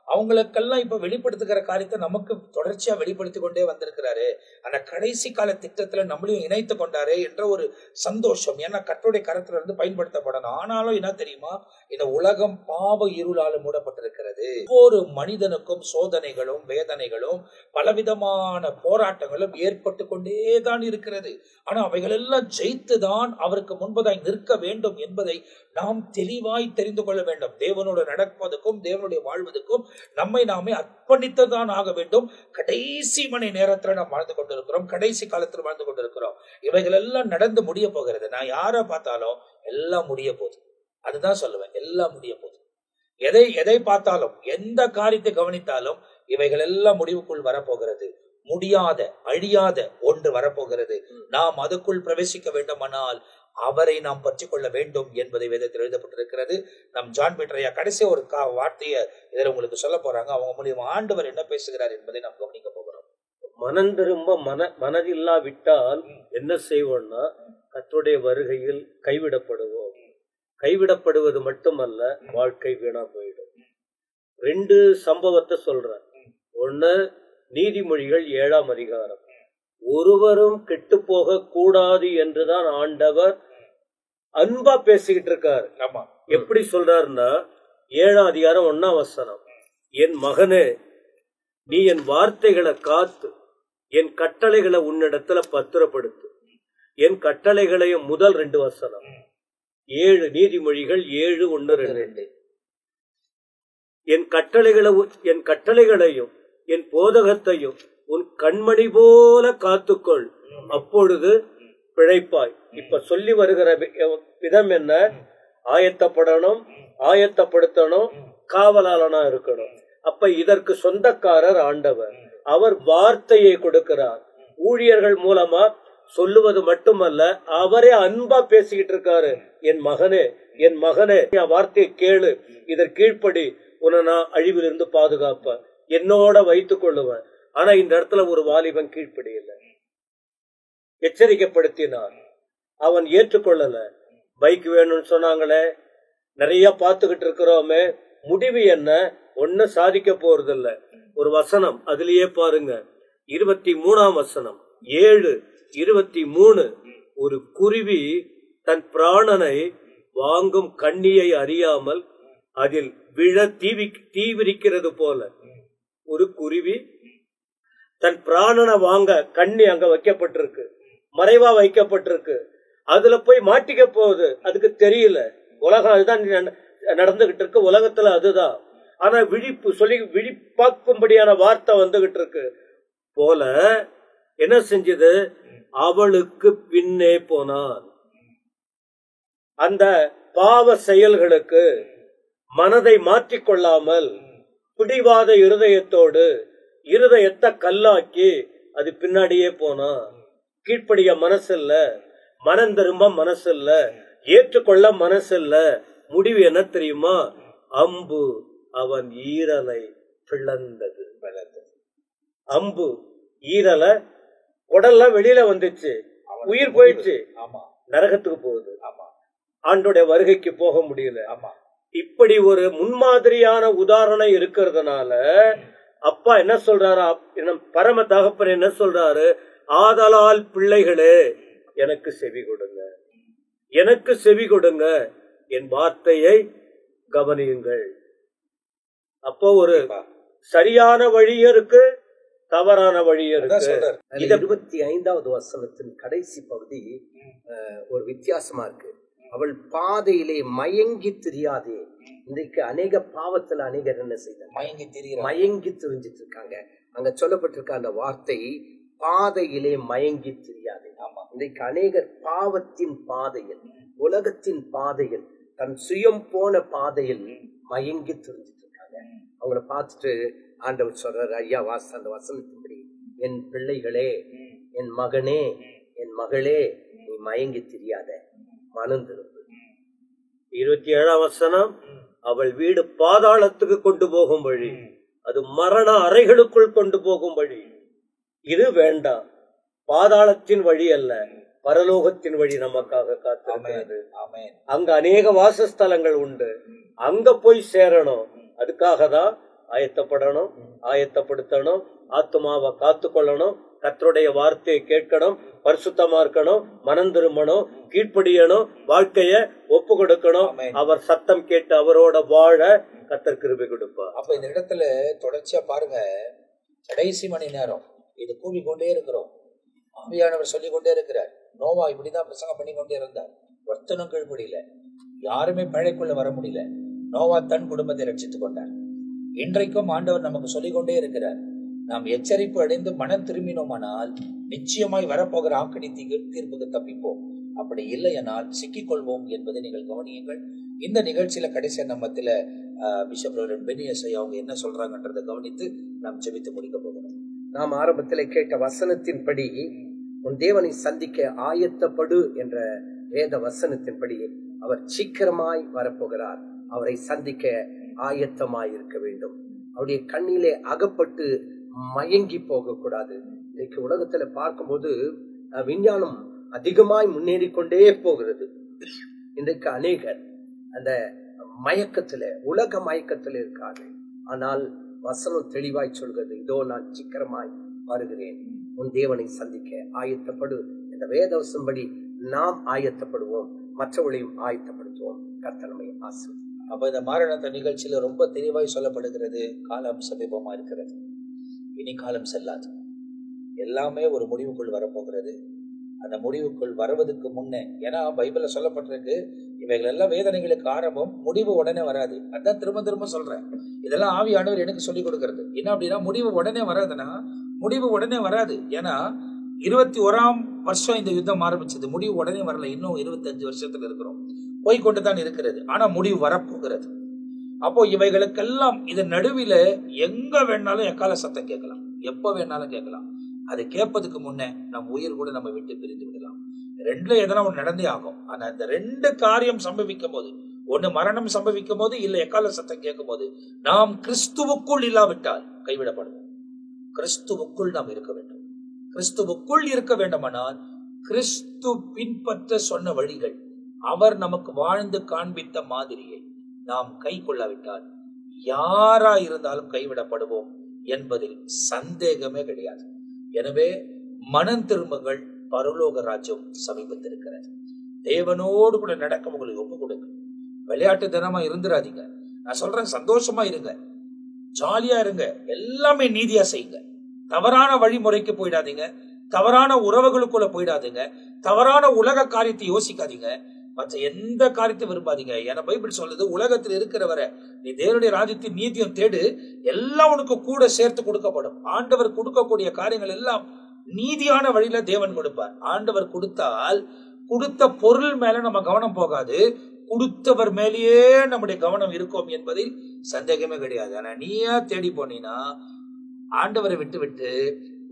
அவங்களுக்கெல்லாம் இப்ப வெளிப்படுத்துகிற காரியத்தை நமக்கு தொடர்ச்சியா வெளிப்படுத்தி கொண்டே வந்திருக்கிறாரு. அந்த கடைசி கால திட்டத்துல நம்மளையும் இணைத்து கொண்டாரு என்ற ஒரு சந்தோஷம். ஏன்னா கர்த்தருடைய கரத்துல இருந்து பயன்படுத்தப்படணும். ஆனாலும் என்ன தெரியுமா, இந்த உலகம் பாவ இருளால மூடப்பட்டிருக்கிறது. ஒவ்வொரு மனிதனுக்கும் சோதனைகளும் வேதனைகளும் பலவிதமான போராட்டங்களும் ஏற்பட்டு கொண்டேதான் இருக்கிறது. ஆனா அவைகள் எல்லாம் ஜெயித்துதான் அவருக்கு முன்பதாய் நிற்க வேண்டும் என்பதை நாம் தெளிவாய் தெரிந்து கொள்ள வேண்டும். தேவனோடு நடப்பதற்கும் தேவனுடைய வாழ்வதற்கும் நம்மை நாமே அர்ப்பணித்துதான் ஆக வேண்டும். கடைசி மணி நேரத்துல நாம் வாழ்ந்து கொண்டிருக்கிறோம், கடைசி காலத்தில் வாழ்ந்து கொண்டிருக்கிறோம். இவைகள் எல்லாம் நடந்து முடிய போகிறது. நான் யாரை பார்த்தாலும் எல்லாம் முடிய போகுது, அதுதான் சொல்லுவேன். எல்லாம் முடிய போகுது. எதை பார்த்தாலும், எந்த காரியத்தை கவனித்தாலும் இவைகள் எல்லாம் முடிவுக்குள் வரப்போகிறது. முடியாத அழியாத ஒன்று வரப்போகிறது. நாம் அதுக்குள் பிரவேசிக்க வேண்டுமானால் அவரை நாம் பற்றி கொள்ள வேண்டும் என்பதை வேதத்தில் எழுதப்பட்டிருக்கிறது. நம் ஜான் பீட்டர் ஐயா கடைசி ஒரு வார்த்தையை இதில் உங்களுக்கு சொல்ல போறாங்க. அவங்க மூலியமா ஆண்டவர் என்ன பேசுகிறார் என்பதை நாம் கவனிக்க போகிறோம். மனம் திரும்ப மனதில்லாவிட்டால் என்ன செய்வோம்னா, கர்த்தருடைய வருகையில் கைவிடப்படுவோம். கைவிடப்படுவது மட்டுமல்ல, வாழ்க்கை வீணா போயிடும். 2 சம்பவத்தை சொல்றேன். ஒண்ணு, நீதிமொழிகள் 7ஆம் அதிகாரம். ஒருவரும் கெட்டு போக கூடாது என்றுதான் ஆண்டவர் அன்பா பேசிக்கிட்டு இருக்காரு. ஆமா. எப்படி சொல்றாருன்னா, 7ஆம் அதிகாரம் 1ஆம் வசனம், என் மகனே, நீ என் வார்த்தைகளை காத்து என் கட்டளைகளை உன்னிடத்துல பத்திரப்படுத்து. என் கட்டளைகளையும் முதல் 2 வசனம் 7 நீதிமொழிகள் 7:1-2. என் கட்டளைகளையும் என் போதகத்தையும் உன் கண்மணி போல காத்துக்கொள், அப்பொழுது பிழைப்பாய். இப்ப சொல்லி வருகிற விதம் என்ன? ஆயத்தப்படணும், ஆயத்தப்படுத்தணும், காவலாளனா இருக்கணும். அப்ப இதற்கு சொந்தக்காரர் ஆண்டவர். அவர் வார்த்தையை கொடுக்கிறார். ஊழியர்கள் மூலமா சொல்லுவது மட்டுமல்ல, அவரே அன்பா பேசிக்கிட்டு இருக்காரு. என் மகனே, என் மகனே, என் வார்த்தையை கேளு, இதற்கு கீழ்ப்படி, உன்னை நான் அழிவிலிருந்து பாதுகாப்பேன், என்னோட வைத்துக் கொள்ளுவேன். ஆனா இந்த இடத்துல ஒரு வாலிபன் கீழ்ப்படியல, எச்சரிக்கைப்படுத்தினார், அவன் ஏற்றுக்கொள்ளல. பைக் வேணும்னு சொன்னாங்களே, நிறைய பார்த்துக்கிட்டு இருக்கிறோமே, முடிவு என்ன? ஒன்னும் சாதிக்க போறது இல்ல. ஒரு வசனம் அதுலயே பாருங்க, 23ஆம் வசனம், 7:23. ஒரு குருவி தன் பிராணனை வாங்கும் கண்ணியை அறியாமல் அதில் விழ தீவிரிக்கிறது போல, ஒரு குருவி தன் பிராணனை வாங்க கண்ணி அங்க வைக்கப்பட்டிருக்கு, மறைவா வைக்கப்பட்டிருக்கு, அதுல போய் மாட்டிக்க போகுது, அதுக்கு தெரியல. உலகம் அதுதான் நடந்துகிட்டு இருக்கு, உலகத்துல அதுதான். ஆனா விழிப்பாக்கும்படியான வார்த்தை வந்துகிட்டு இருக்கு போல என்ன செஞ்சது? அவளுக்கு பின்னே போனான். அந்த பாவ செயல்களுக்கு மனதை மாற்றிக்கொள்ளாமல் பிடிவாத இருதயத்தோடு இருதயத்தை கல்லாக்கி அது பின்னாடியே போனா. கீழ்ப்படிய மனசில்ல, மனம் திரும்ப மனசில்ல, ஏற்றுக்கொள்ள மனசில்ல. முடிவு என்ன தெரியுமா? அம்பு அவன் ஈரலை பிளந்தது. அம்பு ஈரலை, உடல்லாம் வெளியில வந்துச்சு, உயிர் போயிடுச்சு, நரகத்துக்கு போகுது, ஆண்டோடைய வருகைக்கு போக முடியல. இப்படி ஒரு முன்மாதிரியான உதாரணம் இருக்கிறதுனால அப்பா என்ன சொல்றாரு, பரம தகப்பன் என்ன சொல்றாரு? ஆதலால் பிள்ளைகளே, எனக்கு செவி கொடுங்க, எனக்கு செவி கொடுங்க, என் வார்த்தையை கவனியுங்கள். அப்போ ஒரு சரியான வழி இருக்கு, தவறான வழி இருக்கு. 25வது வசனத்தின் கடைசி பகுதி ஒரு வித்தியாசமா இருக்கு. அவள் பாதையிலே மயங்கி தெரியாதே. இன்றைக்கு அநேக பாவத்துல அநேகர் என்ன செய்தாங்க? மயங்கி தெரிஞ்சிட்டு இருக்காங்க. அங்க சொல்லப்பட்டிருக்க அந்த வார்த்தை பாதையிலே மயங்கி தெரியாதே. இன்றைக்கு அநேகர் பாவத்தின் பாதையில், உலகத்தின் பாதையில், தன் சுயம் போன பாதையில் மயங்கி தெரிஞ்சிட்டு இருக்காங்க. அவங்கள பார்த்துட்டு ஆண்டவர் சொல்றாரு, ஐயா வாச அந்த வசனத்தின்படி, என் பிள்ளைகளே, என் மகனே, என் மகளே, நீ மயங்கி தெரியாத, மனம் திரும்பு. 27ஆம் வசனம், அவள் வீடு பாதாளத்துக்கு கொண்டு போகும் வழி, அது மரண அறைகளுக்குள் கொண்டு போகும் வழி. இது வேண்டாம். பாதாளத்தின் வழி அல்ல, பரலோகத்தின் வழி நமக்காக காத்திருக்கிறது. அங்க அநேக வாசஸ்தலங்கள் உண்டு, அங்க போய் சேரணும். அதுக்காக தான் ஆயத்தப்படணும், ஆயத்தப்படுத்தணும், ஆத்மாவை காத்து கொள்ளணும், கர்த்தருடைய வார்த்தையை கேட்கணும், பரிசுத்தமா இருக்கணும், மனம் திரும்பணும், கீழ்ப்படியணும், வாழ்க்கைய ஒப்பு கொடுக்கணும். அவர் சத்தம் கேட்டு அவரோட வாழ கர்த்தர் கிருபை கொடுப்பார். அப்ப இந்த இடத்துல தொடர்ச்சியா பாருங்க, கடைசி மணி நேரம் இது கூவிக்கொண்டே இருக்கிறோம். ஆவியானவர் சொல்லிக் கொண்டே இருக்கிறார். நோவா இப்படிதான் பிரசங்கம் பண்ணி கொண்டே இருந்தார். ஒருத்தனும் கீழ்ப்படியில, யாருமே பிழைக்குள்ள வர முடியல. நோவா தன் குடும்பத்தை ரட்சித்துக் கொண்டார். இன்றைக்கும் ஆண்டவர் நமக்கு சொல்லிக் கொண்டே இருக்கிறார். நாம் எச்சரிப்பு அடைந்து மனம் திரும்பினோமானால் நிச்சயமாய் வரப்போகிற ஆக்கடி தீர்ப்புக்கு தப்பிப்போம். அப்படி இல்லையானால் சிக்கிக்கொள்வோம் என்பதை நீங்கள் கவனியுங்கள். இந்த நிகழ்ச்சியில கடைசியா நம்மத்துல பிஷப் பெனியஸை அவங்க என்ன சொல்றாங்கன்றதை கவனித்து நாம் ஜெபித்து முடிக்க போகிறோம். நாம் ஆரம்பத்தில் கேட்ட வசனத்தின்படி, உன் தேவனை சந்திக்க ஆயத்தப்படு என்ற வேத வசனத்தின்படி அவர் சீக்கிரமாய் வரப்போகிறார். அவரை சந்திக்க ஆயத்தமாய் இருக்க வேண்டும். அவருடைய கண்ணிலே அகப்பட்டு மயங்கி போக கூடாது. இன்னைக்கு உலகத்துல பார்க்கும்போது விஞ்ஞானம் அதிகமாய் முன்னேறி கொண்டே போகிறது. இன்றைக்கு அநேகர் அந்த மயக்கத்துல, உலக மயக்கத்துல இருக்காது. ஆனால் வசனம் தெளிவாய் சொல்கிறது, இதோ நான் சீக்கிரமாய் வருகிறேன், உன் தேவனை சந்திக்க ஆயத்தப்படு. இந்த வேதவசம்படி நாம் ஆயத்தப்படுவோம், மற்றவர்களையும் ஆயத்தப்படுத்துவோம். கர்த்தர் நம்மை ஆசீர்வதிப்பார். அப்ப இந்த மாரணத்த நிகழ்ச்சியில ரொம்ப தெளிவாய் சொல்லப்படுகிறது, காலம் சமீபமா இருக்கிறது, இனி காலம் செல்லாது, எல்லாமே ஒரு முடிவுக்குள் வரப்போகிறது. அந்த முடிவுக்குள் வருவதற்கு முன்னே, ஏன்னா பைபிள்ல சொல்லப்பட்டிருக்கு, இவைகள் எல்லாம் வேதனைகளுக்கு ஆரம்பம், முடிவு உடனே வராது. அதான் திரும்ப திரும்ப சொல்றேன். இதெல்லாம் ஆவியானவர் எனக்கு சொல்லிக் கொடுக்கறது. என்ன அப்படின்னா, முடிவு உடனே வராதுன்னா, முடிவு உடனே வராது. ஏன்னா 21ஆம் வருஷம் இந்த யுத்தம் ஆரம்பிச்சது, முடிவு உடனே வரல. இன்னும் 25 வருஷத்துல இருக்கிறோம், போய்கொண்டுதான் இருக்கிறது. ஆனா முடிவு வரப்போகிறது. அப்போ இவைகளுக்கெல்லாம் இது நடுவில எங்க வேணாலும் எக்கால சத்தம் கேட்கலாம், எப்ப வேணாலும் கேட்கலாம். அதை கேட்பதுக்கு முன்னே நம் உயிர் கூட நம்ம விட்டு பிரிந்து விடலாம். ரெண்டுல எதனா ஒண்ணு நடந்தே ஆகும். ஆனா இந்த ரெண்டு காரியம் சம்பவிக்கும் போது, ஒண்ணு மரணம் சம்பவிக்கும் போது, இல்ல எக்கால சத்தம் கேட்கும் போது, நாம் கிறிஸ்துவுக்குள் இல்லாவிட்டால் கைவிடப்படுவோம். கிறிஸ்துவுக்குள் நாம் இருக்க வேண்டும். கிறிஸ்துவுக்குள் இருக்க வேண்டுமானால் கிறிஸ்து பின்பற்ற சொன்ன வழிகள், அவர் நமக்கு வாழ்ந்து காண்பித்த மாதிரியை நாம் கை கொள்ளாவிட்டால் யாரா இருந்தாலும் கைவிடப்படுவோம் என்பதில் சந்தேகமே கிடையாது. எனவே மனம் திரும்புங்கள், பரலோக ராஜ்யம் சமீபத்திருக்கிறது. தேவனோடு கூட நடக்க உங்களுக்கு ஒப்பு கொடுங்க. விளையாட்டு தினமா இருந்துராதீங்க. நான் சொல்றேன், சந்தோஷமா இருங்க, ஜாலியா இருங்க, எல்லாமே நீதியா செய்யுங்க. தவறான வழிமுறைக்கு போயிடாதீங்க, தவறான உறவுகளுக்குள்ள போயிடாதீங்க, தவறான உலக காரியத்தை யோசிக்காதீங்க, மற்ற எந்த காரியத்தை விரும்பாதீங்க. ஏன்னா பைபிள் சொல்லுது, உலகத்தில் இருக்கிறவரை நீ தேவனுடைய ராஜ்யத்தின் நீதியும் தேடு, எல்லாம் உனக்கு கூட சேர்த்து கொடுக்கப்படும். ஆண்டவர் கொடுக்கக்கூடிய காரியங்கள் எல்லாம் நீதியான வழியில தேவன் கொடுப்பார். ஆண்டவர் கொடுத்தால் கொடுத்த பொருள் மேல நம்ம கவனம் போகாது, கொடுத்தவர் மேலேயே நம்முடைய கவனம் இருக்கும் என்பதில் சந்தேகமே கிடையாது. ஆனா நீயா தேடி போனீங்கன்னா ஆண்டவரை விட்டு விட்டு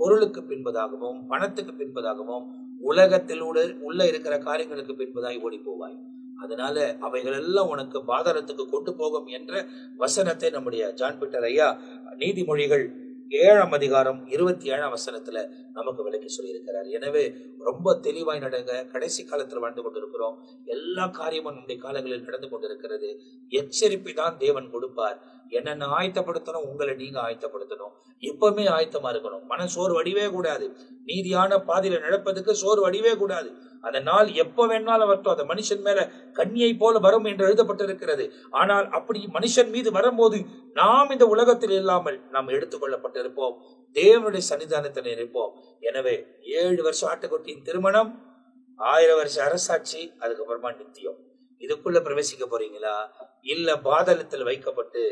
பொருளுக்கு பின்பதாகவும் பணத்துக்கு பின்பதாகவும் உலகத்தில் உள்ள இருக்கிற காரியங்களுக்கு பின்பதாய் ஓடி போவாய். அதனால அவைகள் எல்லாம் உனக்கு பாதாளத்துக்கு கொண்டு போகும் என்ற வசனத்தை நம்முடைய ஜான் பீட்டர் ஐயா நீதிமொழிகள் 7ஆம் அதிகாரம் 27ஆம் வசனத்துல நமக்கு விளக்கி சொல்லியிருக்கிறார். எனவே ரொம்ப தெளிவாய் நடங்க. கடைசி காலத்துல வாழ்ந்து கொண்டிருக்கிறோம். எல்லா காரியமும் நம்முடைய காலங்களில் நடந்து கொண்டிருக்கிறது. எச்சரிப்பை தான் தேவன் கொடுப்பார். என்னென்ன ஆயத்தப்படுத்தணும், உங்களை நீங்க ஆயத்தப்படுத்தணும். எப்பவுமே ஆயத்தமா இருக்கணும். மன சோர்வு அடிவே கூடாது. நீதியான பாதையில நடப்பதுக்கு சோர்வு அடிவே கூடாது. அந்த நாள் எப்ப வேணாலும் வரட்டும். அந்த மனுஷன் மேல கண்ணியை போல வரும் என்று எழுதப்பட்டிருக்கிறது. ஆனால் அப்படி மனுஷன் மீது வரும்போது நாம் இந்த உலகத்தில் இல்லாமல் நாம் எடுத்துக்கொள்ளப்பட்டிருப்போம், தேவனுடைய சன்னிதானத்தில் இருப்போம். எனவே 7 வருஷம் ஆட்டுக்குட்டியின் திருமணம், 1000 வருஷம் அரசாட்சி, அதுக்கப்புறமா நித்தியம். இதுக்குள்ள பிரவேசிக்க போறீங்களா, இல்ல பாதாளத்தில் வைக்கப்பட்டு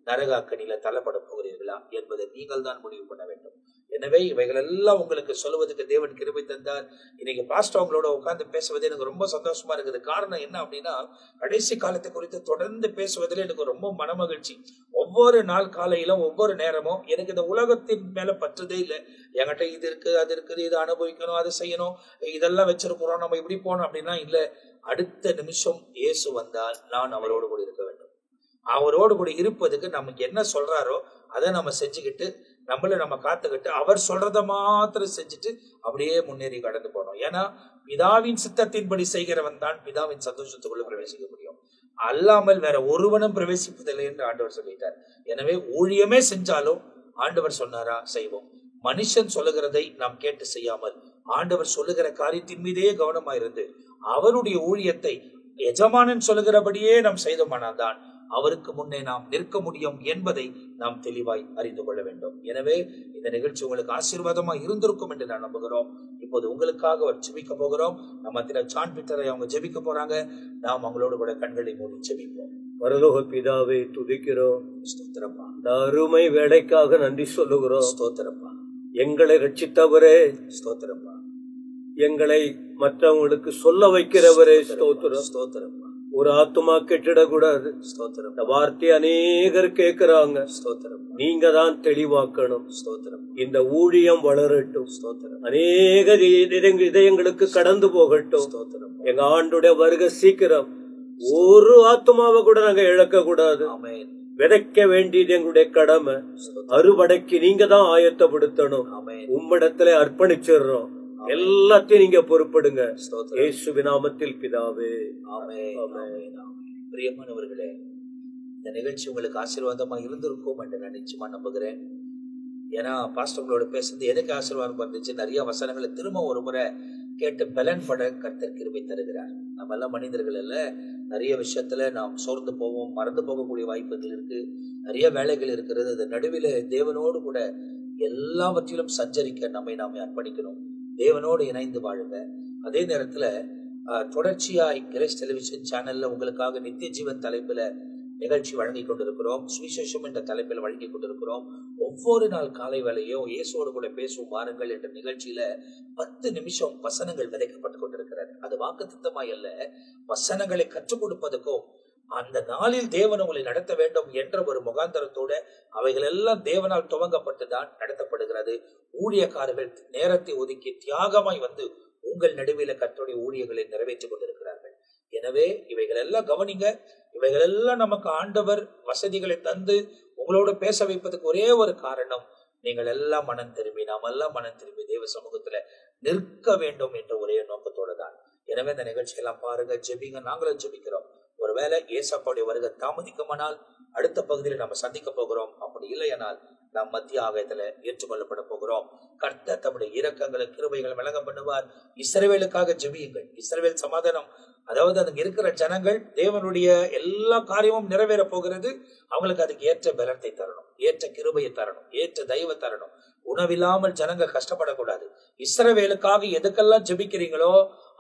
நரகாக்கனில தள்ளப்பட போகிறீர்களா என்பதை நீங்கள் தான் முடிவு பண்ண வேண்டும். எனவே இவைகள் எல்லாம் உங்களுக்கு சொல்லுவதற்கு தேவன் கிருபை தந்தார். இன்னைக்கு பாஸ்டர் அவங்களோட உட்கார்ந்து பேசுவது எனக்கு ரொம்ப சந்தோஷமா இருக்குது. காரணம் என்ன அப்படின்னா, கடைசி காலத்தை குறித்து தொடர்ந்து பேசுவதில் எனக்கு ரொம்ப மனமகிழ்ச்சி. ஒவ்வொரு நாள் காலையிலும் ஒவ்வொரு நேரமும் எனக்கு இந்த உலகத்தின் மேல பற்றதே இல்லை. என்கிட்ட இது இருக்கு, அது இருக்குது, இதை அனுபவிக்கணும், அதை செய்யணும், இதெல்லாம் வச்சிருக்கிறோம், நம்ம இப்படி போனோம் அப்படின்னா இல்ல. அடுத்த நிமிஷம் இயேசு வந்தால் நான் அவரோடு கூட இருக்க வேண்டும். அவரோடு கூட இருப்பதுக்கு நமக்கு என்ன சொல்றாரோ அதை நம்ம செஞ்சுக்கிட்டு, நம்மள நம்ம காத்துக்கிட்டு, அவர் சொல்றத மாத்திரம் செஞ்சுட்டு அப்படியே முன்னேறி கடந்து போனோம். ஏன்னா பிதாவின் சித்தத்தின்படி செய்கிறவன் தான் பிதாவின் சந்தோஷத்துக்குள்ள பிரவேசிக்க முடியும். அல்லாமல் வேற ஒருவனும் பிரவேசிப்பதில்லை என்று ஆண்டவர் சொல்லிட்டார். எனவே ஊழியமே செஞ்சாலும் ஆண்டவர் சொன்னாரா செய்வோம். மனுஷன் சொல்லுகிறதை நாம் கேட்டு செய்யாமல் ஆண்டவர் சொல்லுகிற காரியத்தின் மீதே கவனமாயிருந்து அவருடைய ஊழியத்தை எஜமானன் சொல்லுகிறபடியே நாம் செய்தோமானால் தான் அவருக்கு முன்னே நாம் நிற்க முடியும் என்பதை நாம் தெளிவாய் அறிந்து கொள்ள வேண்டும். எனவே இந்த நிகழ்ச்சி உங்களுக்கு ஆசீர்வாதமா இருந்திருக்கும் என்று நான் நம்புகிறோம். இப்போது உங்களுக்காக அவர் ஜெபிக்க போகிறோம். நம்ம ஜான் பீட்டரை அவங்க ஜெபிக்க போறாங்க. நாம் அவங்களோடு கூட கண்களை மூடி ஜெபிப்போம். பரலோக பிதாவை துதிக்கிறோம். ஸ்தோத்திரப்பா. இந்த அருமை வேலைக்காக நன்றி சொல்லுகிறோம். ஸ்தோத்திரப்பா. எங்களை ரட்சித்தவரே ஸ்தோத்திரப்பா. எங்களை மற்றவங்களுக்கு சொல்ல வைக்கிறவரே ஸ்தோத்திரம். ஸ்தோத்திரப்பா. ஒரு ஆத்துமா கெட்டிடக்கூடாது. ஸ்தோத்திரம். இந்த வார்த்தை அநேகர் கேட்கிறாங்க. ஸ்தோத்திரம். நீங்க தான் தெளிவாக்கணும். ஸ்தோத்திரம். இந்த ஊழியம் வளரட்டும். ஸ்தோத்திரம். அநேக இதயங்களுக்கு கடந்து போகட்டும். ஸ்தோத்திரம். எங்க ஆண்டுடைய வருகை சீக்கிரம். ஒரு ஆத்துமாவை கூட நாங்க இழக்க கூடாது. ஆமென். விதைக்க வேண்டியது எங்களுடைய கடமை. அறுவடைக்கு நீங்க தான் ஆயத்தப்படுத்தணும். ஆமென். உம்மிடத்துல அர்ப்பணிச்சிடுறோம். எல்லாத்தையும் நீங்க பொறுப்படுங்க. ஸ்தோத்திரம். இயேசுவின் நாமத்தில் பிதாவே. ஆமென். ஆமென். ஆமென். பிரியமானவர்களே, இந்த நிகழ்ச்சி உங்களுக்கு ஆசீர்வாதமா இருந்திருக்கும் என்று நான் நிச்சயமா நம்புகிறேன். ஏன்னா பாஸ்டர்களோட பேசுறது எதுக்கு ஆசீர்வாதம் இருந்துச்சு, நிறைய வசனங்களை திரும்ப ஒரு முறை கேட்டு பலன் பட கர்த்தர் கிருபை தருகிறார். நம்ம எல்லாம் மனிதர்கள் அல்ல, நிறைய விஷயத்துல நாம் சோர்ந்து போவோம், மறந்து போகக்கூடிய வாய்ப்புகள் இருக்கு, நிறைய வேலைகள் இருக்கிறது. அது நடுவில் தேவனோடு கூட எல்லாவற்றிலும் சஞ்சரிக்க நம்மை நாமே அர்ப்பணிக்கணும். தேவனோடு இணைந்து வாழுங்க. அதே நேரத்துல தொடர்ச்சியாய் கிரேஸ் டெலிவிஷன் சேனல்ல உங்களுக்காக நித்திய ஜீவன் தலைப்புல நிகழ்ச்சி வழங்கி கொண்டிருக்கிறோம். சுவிசேஷம் என்ற தலைப்பில் வழங்கி கொண்டிருக்கிறோம். ஒவ்வொரு நாள் காலை வேளையும் இயேசுவோடு கூட பேசும் வாருங்கள் என்ற நிகழ்ச்சியில 10 நிமிஷம் வசனங்கள் விதைக்கப்பட்டு கொண்டிருக்கிறது. அது வாக்குத்தத்தமாய் அல்ல, வசனங்களை கற்றுக் கொடுப்பதற்கும் அந்த நாளில் தேவன் உங்களை நடத்த வேண்டும் என்ற ஒரு முகாந்தரத்தோட அவைகள் எல்லாம் தேவனால் துவங்கப்பட்டுதான் நடத்தப்படுகிறது. ஊழியக்காரர்கள் நேரத்தை ஒதுக்கி தியாகமாய் வந்து உங்கள் நடுவில கர்த்தருடைய ஊழியர்களை நிறைவேற்றிக் கொண்டிருக்கிறார்கள். எனவே இவைகள் எல்லாம் கவனிங்க. இவைகள் எல்லாம் நமக்கு ஆண்டவர் வசதிகளை தந்து உங்களோட பேச வைப்பதற்கு ஒரே ஒரு காரணம், நீங்கள் எல்லாம் மனம் திரும்பி, நாம் எல்லாம் மனம் திரும்பி தேவ சமூகத்துல நிற்க வேண்டும் என்ற ஒரே நோக்கத்தோட தான். எனவே இந்த நிகழ்ச்சியெல்லாம் பாருங்க, ஜெபிங்க, நாங்களும் ஜெபிக்கிறோம். ஒருவேளை ஏசப்பாவுடைய வருகை தாமதிக்குமானால் அடுத்த பகுதியில் நம்ம சந்திக்க போகிறோம். அப்படி இல்லையானால் நாம் மத்திய ஆகாயத்துல ஏற்றுக்கொள்ளப்பட போகிறோம். கர்த்தர் தம்முடைய இரக்கங்களை கிருபைகளை விளங்க பண்ணுவார். இஸ்ரவேலுக்காக ஜெபியுங்கள். இஸ்ரவேல் சமாதானம், அதாவது அங்க இருக்கிற ஜனங்கள் தேவனுடைய எல்லா காரியமும் நிறைவேற போகிறது. அவங்களுக்கு அதுக்கு ஏற்ற பலத்தை தரணும், ஏற்ற கிருபையை தரணும், ஏற்ற தயவை தரணும். உணவில்லாமல் ஜனங்கள் கஷ்டப்படக்கூடாது. இஸ்ரவேலுக்காக எதுக்கெல்லாம் ஜெபிக்கிறீங்களோ,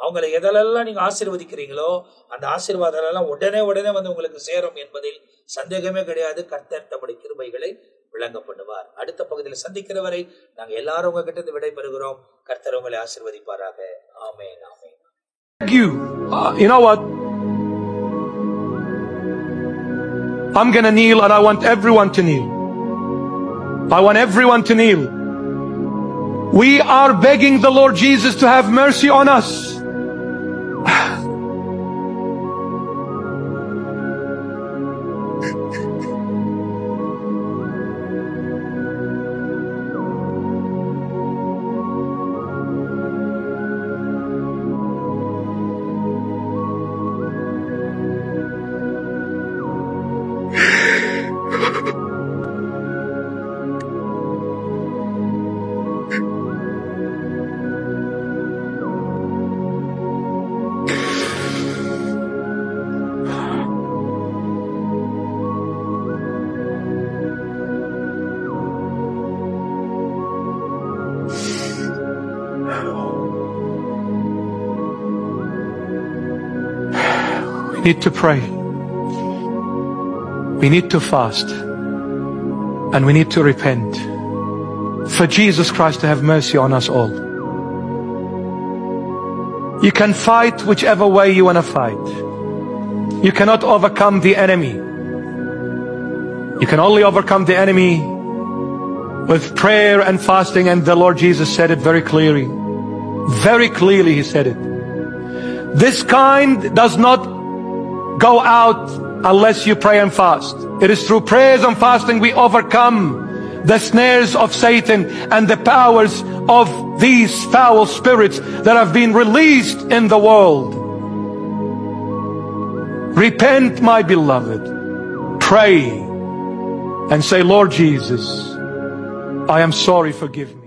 அவங்களை எதெல்லாம் நீங்க ஆசீர்வதிக்கிறீங்களோ, அந்த ஆசீர்வாதம் எல்லாம் உடனே வந்து உங்களுக்கு சேரும் என்பதில் சந்தேகமே கிடையாது. கர்த்தர் தம்முடைய கிருபைகளை விளங்க பண்ணுவார். அடுத்த பகுதியில் சந்திக்கிற வரை நாங்க எல்லாரும் உங்ககிட்ட இருந்து விடைபெறுகிறோம். கர்த்தர் உங்களை ஆசீர்வதிப்பாராக. ஆமென், ஆமென். You know what? I'm gonna kneel and I want everyone to kneel. I want everyone to kneel. We are begging the Lord Jesus to have mercy on us. We need to pray. We need to fast. And we need to repent for Jesus Christ to have mercy on us all. You can fight whichever way you want to fight. You cannot overcome the enemy. You can only overcome the enemy with prayer and fasting, and the Lord Jesus said it very clearly. Very clearly He said it. This kind does not go out unless you pray and fast. It is through prayers and fasting we overcome the snares of Satan and the powers of these foul spirits that have been released in the world. Repent, my beloved. Pray and say, Lord Jesus, I am sorry, forgive me.